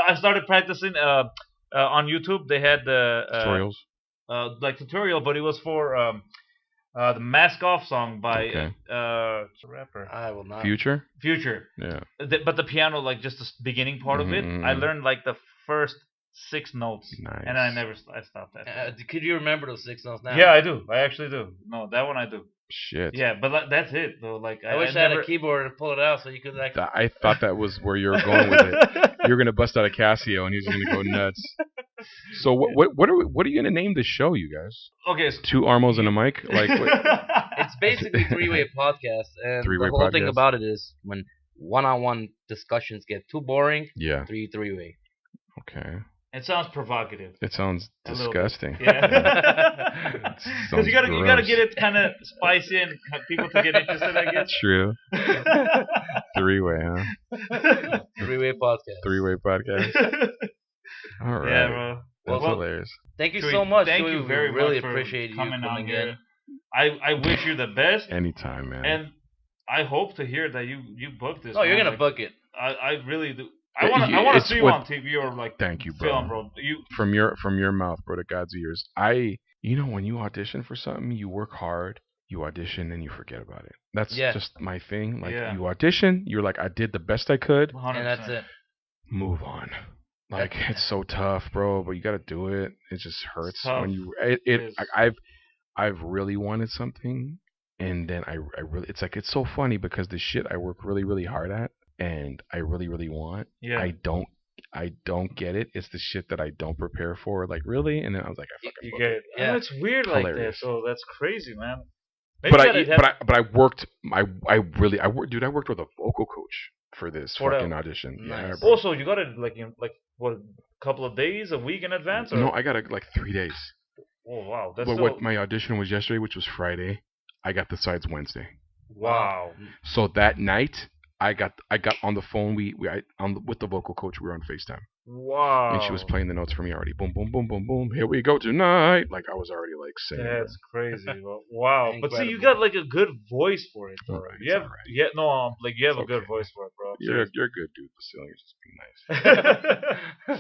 I started practicing on YouTube. They had the Tutorials. like tutorial, but it was for the Mask Off song by Okay. it's a rapper I will not. Future. Future. Yeah. But the piano, like just the beginning part of it, I Mhm. learned like the first 6 notes, Nice. and I stopped that. Could you remember those 6 notes now? Yeah, I do. I actually do. No, that one I do. Shit. Yeah, but like, that's it though. Like I wish I had never... a keyboard to pull it out so you could like. I thought that was where you were going with it. You're gonna bust out a Casio and he's gonna go nuts. So what are you gonna name the show, you guys? Okay. So... 2 Armos and a mic? Like what? It's basically three-way podcast, and Three-way the whole thing podcast. about it is when one-on-one discussions get too boring, Yeah. three-way. Okay. It sounds provocative. It sounds A little bit. disgusting. Yeah. Because Sounds you gotta gross. get it kind of spicy and people to get interested, I guess. True. 3-way, huh? Three-way podcast. 3-way podcast. All right. Yeah, bro. That's Well, hilarious. Thank you Chewy, so much. Thank Chewy. you We very really much for appreciate you coming on in. here. I wish you the best, Anytime, man. and I hope to hear that you booked this. Oh, you're man. gonna Like, book it. I really do. I Yeah, want to it's see you what- on TV or like Thank you, bro. film, bro. You From your mouth, bro, to God's ears. When you audition for something, you work hard, you audition, and you forget about it. That's Yeah. just my thing. Like Yeah. you audition, you're like, I did the best I could. 100%. And that's it. Move on. Like it's so tough, bro, but you gotta do it. It just hurts tough. when you. It It. is. I've really wanted something, and then I really. It's like it's so funny because the shit I work really really hard at, and I really really want. Yeah. I don't get it. It's the shit that I don't prepare for. Like really, and then I was like, I fucking. You booked get it. it. Yeah. And it's weird like that. Hilarious. So that's crazy, man. Maybe But you I gotta have- but I worked. I worked. Dude, I worked with a vocal coach for this For that- fucking audition. Yeah, Nice. bro. Also, you got it like in like what, a couple of days, a week in advance, or No, I got it like 3 days. oh wow, that's But still, what my audition was yesterday, which was Friday, I got the sides Wednesday. wow. So that night, I got on the phone. With the vocal coach. We were on FaceTime, Wow. and she was playing the notes for me already. Boom, boom, boom, boom, boom. Here we go tonight. Like I was already like saying. That's crazy. Bro. Wow. But see, you Incredible. got like a good voice for it, bro. Alright, You have, it's alright. yeah, no, like you have It's a good okay. voice for it, bro. You're a good dude, Vasily. You're just being nice.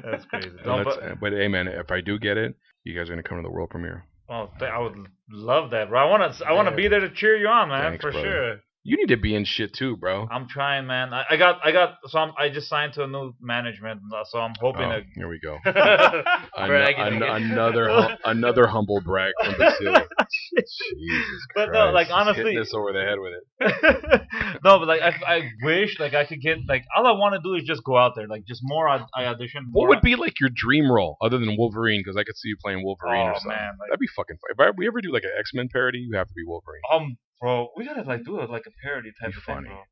That's crazy. No, No, but hey, man, if I do get it, you guys are gonna come to the world premiere. I would love that, bro. I wanna be there to cheer you on, man, Thanks, for brother. sure. You need to be in shit too, bro. I'm trying, man. I just signed to a new management, so I'm hoping Oh, to. here we go. Bragging Another humble brag from Basile. Jesus But Christ. no, like, Just honestly- hitting us over the head with it. No, but like I wish like I could get like all I want to do is just go out there, like just more I audition. What more- would be like your dream role other than Wolverine? Because I could see you playing Wolverine or Oh something. man, like, That'd be fucking fun. If we ever do like an X-Men parody, you have to be Wolverine. bro, we gotta like do it like a parody type Be of thing, funny. bro.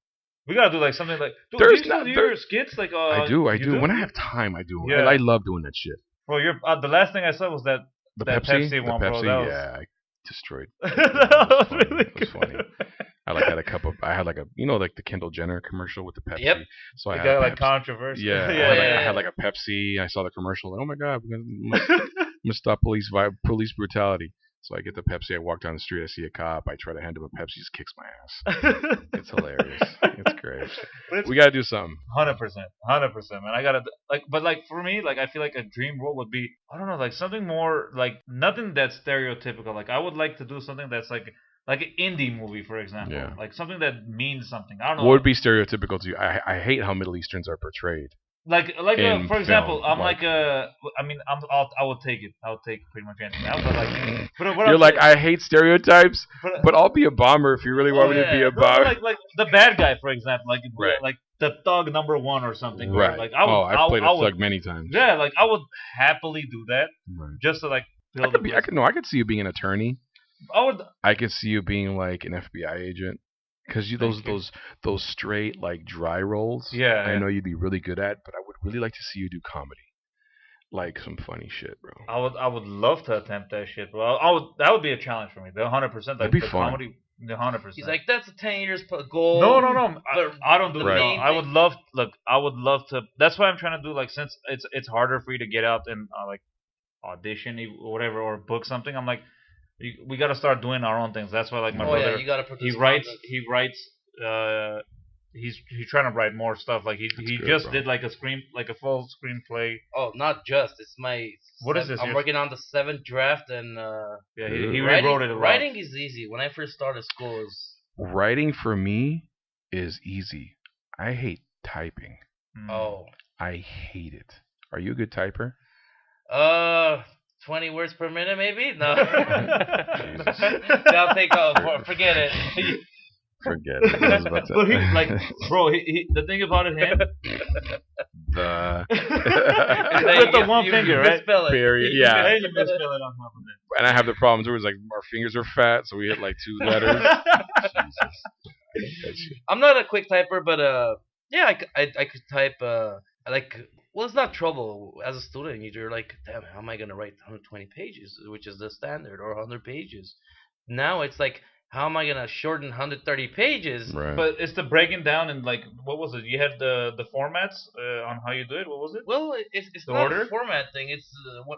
We gotta do like something like. Dude, There's do you still not- do there- your skits like? I do. When I have time, I do. Yeah. I love doing that shit. Bro, the last thing I saw was that. The That Pepsi, Pepsi one, bro, that was- yeah, I destroyed. that was funny. really It was funny. good. I like had a cup of. I had like a like the Kendall Jenner commercial with the Pepsi. Yep. So I It had got a like Pepsi. controversy. Yeah, I had like a Pepsi. I saw the commercial. Like, oh my god, I'm gonna stop police brutality. So I get the Pepsi. I walk down the street. I see a cop. I try to hand him a Pepsi. He just kicks my ass. It's hilarious. It's great. We gotta do something. 100%, man. I gotta like, but like for me, like I feel like a dream role would be, I don't know, like something more like nothing that's stereotypical. Like I would like to do something that's like an indie movie, for example. Yeah. Like something that means something. I don't know. What would be stereotypical to you? I hate how Middle Easterns are portrayed. like in for example, film, I'm like- I mean, I will take it. I'll take pretty much anything. But like, what You're I'm like, saying- I hate stereotypes, but I'll be a bomber if you really want me to be a No, bomber. like the bad guy, for example, like Right. like the thug number 1 or something. where, Right. Like I would, I've played I a would, thug many times. Yeah, like I would happily do that Right. just to like I build. could be. I could see you being an attorney. I would. I could see you being like an FBI agent. Because Thank you. those straight like dry roles. Yeah, I yeah. know you'd be really good at, but I would really like to see you do comedy, like some funny shit, bro. I would love to attempt that shit, bro. That would be a challenge for me. The 100%. Like, That'd be the fun. comedy. The 100%. He's like, that's a 10 years goal. No. But I don't do the that. main I would thing- love. Look, I would love to. That's why I'm trying to do like, since it's harder for you to get out and like audition or whatever or book something. I'm like, we got to start doing our own things. That's why like my Oh brother. yeah, you gotta produce. he writes. content. He writes. He's trying to write more stuff. Like he good, just bro. did like a full screenplay. Oh, not just. It's my. What is this? I'm working on the 7th draft, and Yeah, he Writing- rewrote it. a lot. Writing is easy. When I first started school, it was Writing for me is easy. I hate typing. Mm. oh, I hate it. Are you a good typer? 20 words per minute, maybe. No, Jesus. I'll take forget it. Forget it. I was about to- But he like, bro. The thing about it, him. the With the one finger, right? Misspell it. period. Yeah, Hey, you misspell it on top of it. and I have the problems where it's like our fingers are fat, so we hit like 2 letters. Jesus. I'm not a quick typer, but yeah, I could type like. Well, it's not trouble as a student. You're like, damn, how am I gonna write 120 pages, which is the standard, or 100 pages? Now it's like, how am I gonna shorten 130 pages? Right. But it's the breaking down and like, what was it? You had the formats on how you do it. What was it? Well, it's The not order? a format thing. It's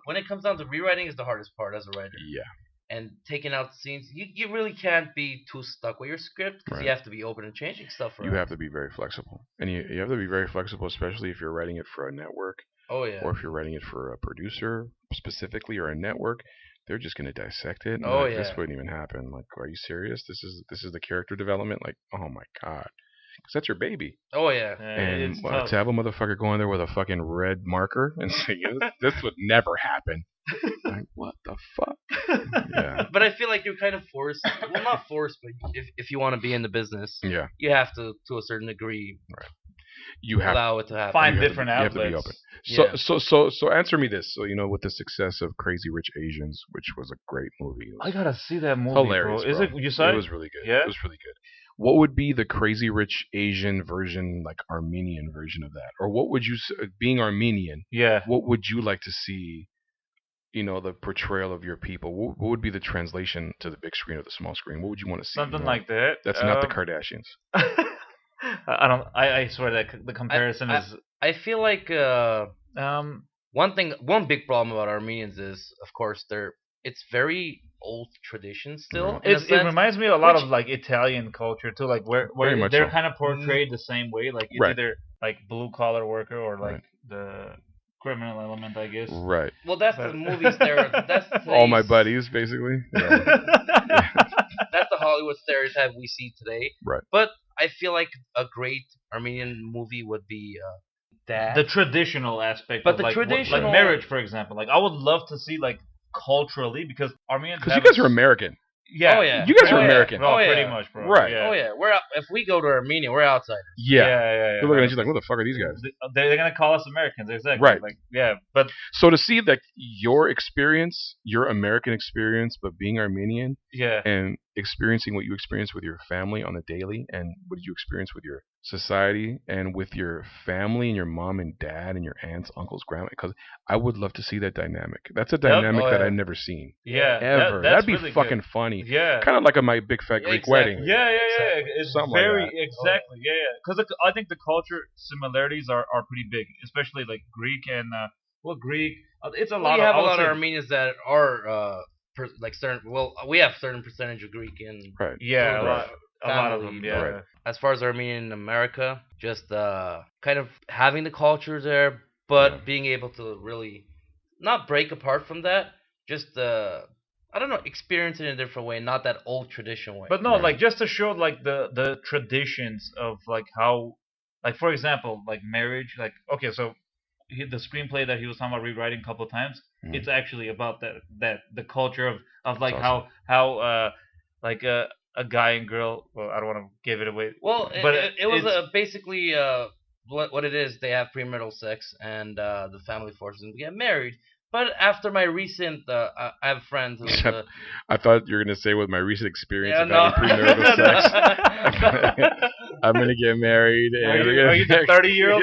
when it comes down to rewriting is the hardest part as a writer. Yeah. And taking out scenes, you really can't be too stuck with your script because Right. you have to be open and changing stuff. You have to be very flexible, and you have to be very flexible, especially if you're writing it for a network, Oh yeah. or if you're writing it for a producer specifically or a network. They're just gonna dissect it. And Oh, like, This yeah. wouldn't even happen. Like, are you serious? This is the character development. Like, oh my god, because that's your baby. Oh yeah. And It's tough. to have a motherfucker go in there with a fucking red marker and say, this would never happen. Like, what the fuck? Yeah. But I feel like you're kind of forced. Well, not forced, but if you want to be in the business, Yeah. you have to a certain degree, You have allow it to happen. Find you have different to, you have to be outlets. open. Yeah. So answer me this. So, with the success of Crazy Rich Asians, which was a great movie. It was I gotta see that movie, hilarious, bro. Is bro. it? You saw It it? was really good. Yeah? It was really good. What would be the Crazy Rich Asian version, like Armenian version of that? Or what would you, being Armenian, Yeah. what would you like to see, the portrayal of your people? What would be the translation to the big screen or the small screen? What would you want to see? Something more? like that. That's not the Kardashians. I don't. I swear that the comparison is. I feel like one big problem about Armenians is, of course, it's very old tradition still. in a It sense. reminds me a lot Which- of like Italian culture too, like where Very much they're so. kind of portrayed the same way, like it's Right. either like blue collar worker or like Right. the criminal element, I guess. Right. Well, that's the movies there. That's All my place- buddies, basically. Yeah. That's the Hollywood stereotype we see today. Right. But I feel like a great Armenian movie would be that. The traditional aspect, But of the like traditional- like marriage, for example. Like I would love to see like culturally because Armenians. Because you guys are American. Yeah. Oh, yeah. You guys are Oh, yeah. American. Well, Oh, yeah. pretty much, bro. Right. Yeah. Oh yeah, if we go to Armenia, we're outsiders. Yeah. Yeah. You're looking at you like, what the fuck are these guys? They're gonna call us Americans, exactly. Right. Like, yeah, but So to see that your experience, your American experience, but being Armenian yeah, and experiencing what you experience with your family on the daily, and what you experience with your society and with your family and your mom and dad and your aunts, uncles, grandma, because I would love to see that dynamic. That's a dynamic Oh, that yeah. I've never seen yeah, ever. that's That'd be really fucking good. funny. Yeah. Kind of like a My Big Fat Yeah, Greek exactly. Wedding. Yeah. Exactly. It's Something like very that. exactly. Yeah. Because I think the culture similarities are pretty big, especially like Greek and Greek. It's a lot. We have I a would lot of say- Armenians that are like certain. Well, we have certain percentage of Greek in. Right. Yeah, Right. a lot of Family, them. Yeah. right. As far as Armenian in America, just kind of having the culture there, but Yeah. being able to really not break apart from that. Just I don't know, experience it in a different way, not that old tradition way. But no, Right. like just to show like the traditions of like how, like for example, like marriage. Like okay, so the screenplay that he was talking about rewriting a couple of times, Mhm. it's actually about that the culture of like That's awesome. how like a guy and girl. Well, I don't want to give it away. well, but it was it's- basically what it is. They have premarital sex, and the family forces them to get married. But after my recent, I have a friend who's I thought you were gonna say with my recent experience Yeah, of no. having premarital sex, I'm gonna get married. And Are you the 30-year-old?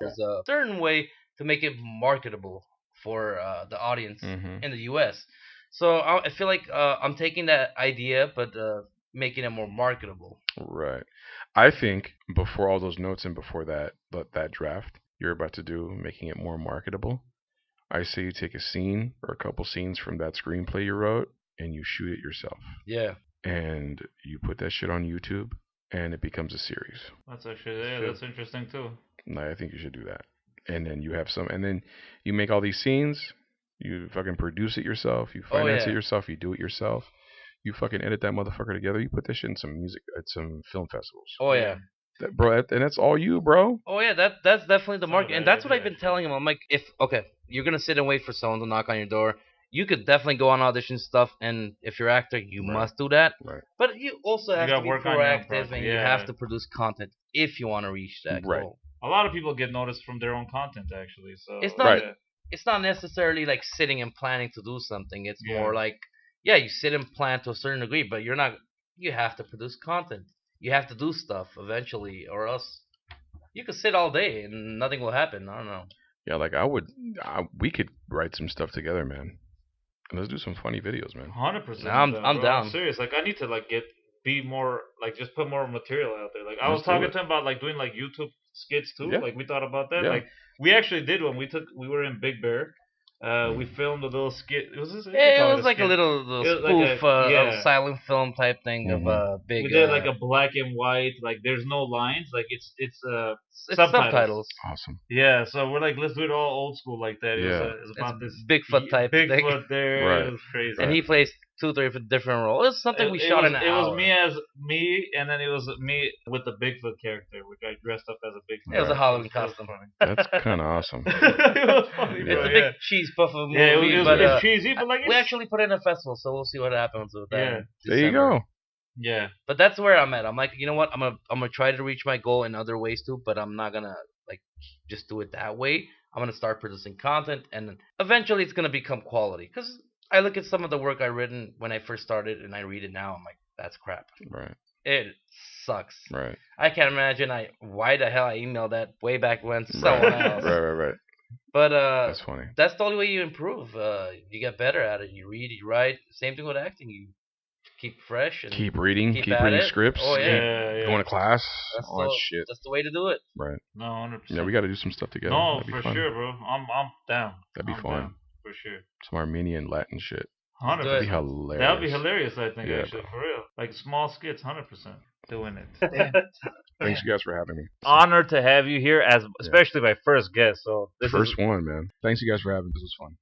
there's a certain way to make it marketable for the audience Mhm. in the U.S. So I feel like I'm taking that idea, but making it more marketable. Right. I think before all those notes and before that draft you're about to do, making it more marketable, I say you take a scene or a couple scenes from that screenplay you wrote and you shoot it yourself. Yeah. And you put that shit on YouTube and it becomes a series. That's actually Sure. that's interesting too. And I think you should do that. And then you have some, and then you make all these scenes, you fucking produce it yourself, you finance yeah. it yourself, you do it yourself. You fucking edit that motherfucker together. You put that shit in some music at some film festivals. Oh yeah. Bro, and that's all you, bro. Oh yeah. That's definitely the Some market, of and that that's is, what I've yeah, been telling him. I'm like, if you're gonna sit and wait for someone to knock on your door. You could definitely go on audition stuff, and if you're an actor, you Right. must do that. Right. But you also have gotta to be work on your own proactive, project, and you yeah. have to produce content if you want to reach that Right. goal. A lot of people get noticed from their own content actually. So It's not- yeah. It's not necessarily like sitting and planning to do something. It's Yeah. more like, yeah, you sit and plan to a certain degree, but you're not. You have to produce content. You have to do stuff eventually, or else you could sit all day and nothing will happen. I don't know. Yeah, like we could write some stuff together, man. And let's do some funny videos, man. 100%. Nah, I'm down. Serious. Like I need to like be more like just put more material out there. Like I Let's was do talking it. to him about like doing like YouTube skits too. Yeah. Like we thought about that. Yeah. Like we actually did one. We were in Big Bear. We filmed a little skit. It was this, Yeah, it was like a skit. little It was spoof like of silent film type thing of big. We did like a black and white. Like there's no lines. Like it's it's subtitles. subtitles. Awesome. Yeah. So we're like, let's do it all old school like that. Yeah. It was about It's this Bigfoot type thing. Bigfoot there. Right. It was crazy. And he plays 2-3 different roles. It's something we shot was, in an It hour. was me as me, and then it was me with the Bigfoot character, which I dressed up as a Bigfoot. It was a Halloween It was costume. funny. That's kind of awesome. It was funny, It's bro, It's a yeah. big cheese puff of a movie, Yeah, it was, but it's cheesy, but like we it's, actually put it in a festival, so we'll see what happens with that. Yeah. in There you December. go. yeah, But that's where I'm at. I'm like, you know what? I'm gonna try to reach my goal in other ways too, but I'm not gonna like just do it that way. I'm gonna start producing content, and eventually it's gonna become quality. Cause I look at some of the work I written when I first started, and I read it now. I'm like, that's crap. Right. It sucks. Right. I can't imagine why the hell I emailed that way back when to Right. someone else. Right. But That's funny. that's the only way you improve. You get better at it. You read, you write. Same thing with acting. You keep fresh and Keep reading. keep Keep at reading it. scripts. Oh, yeah. yeah. Going to class. that's All that shit. that's the way to do it. Right. No, 100%. Yeah, we got to do some stuff together. No, That'd be for fun. sure, bro. I'm down. That'd be I'm fun. down, for sure. Some Armenian Latin shit. 100%. Do That'd it. be hilarious. That would be hilarious, I think, Yeah, actually, for real. Like small skits, 100% doing it. Thanks you guys for having me. Honored to have you here, as especially my first guest. So this is First one, man. Thanks you guys for having me. This was fun.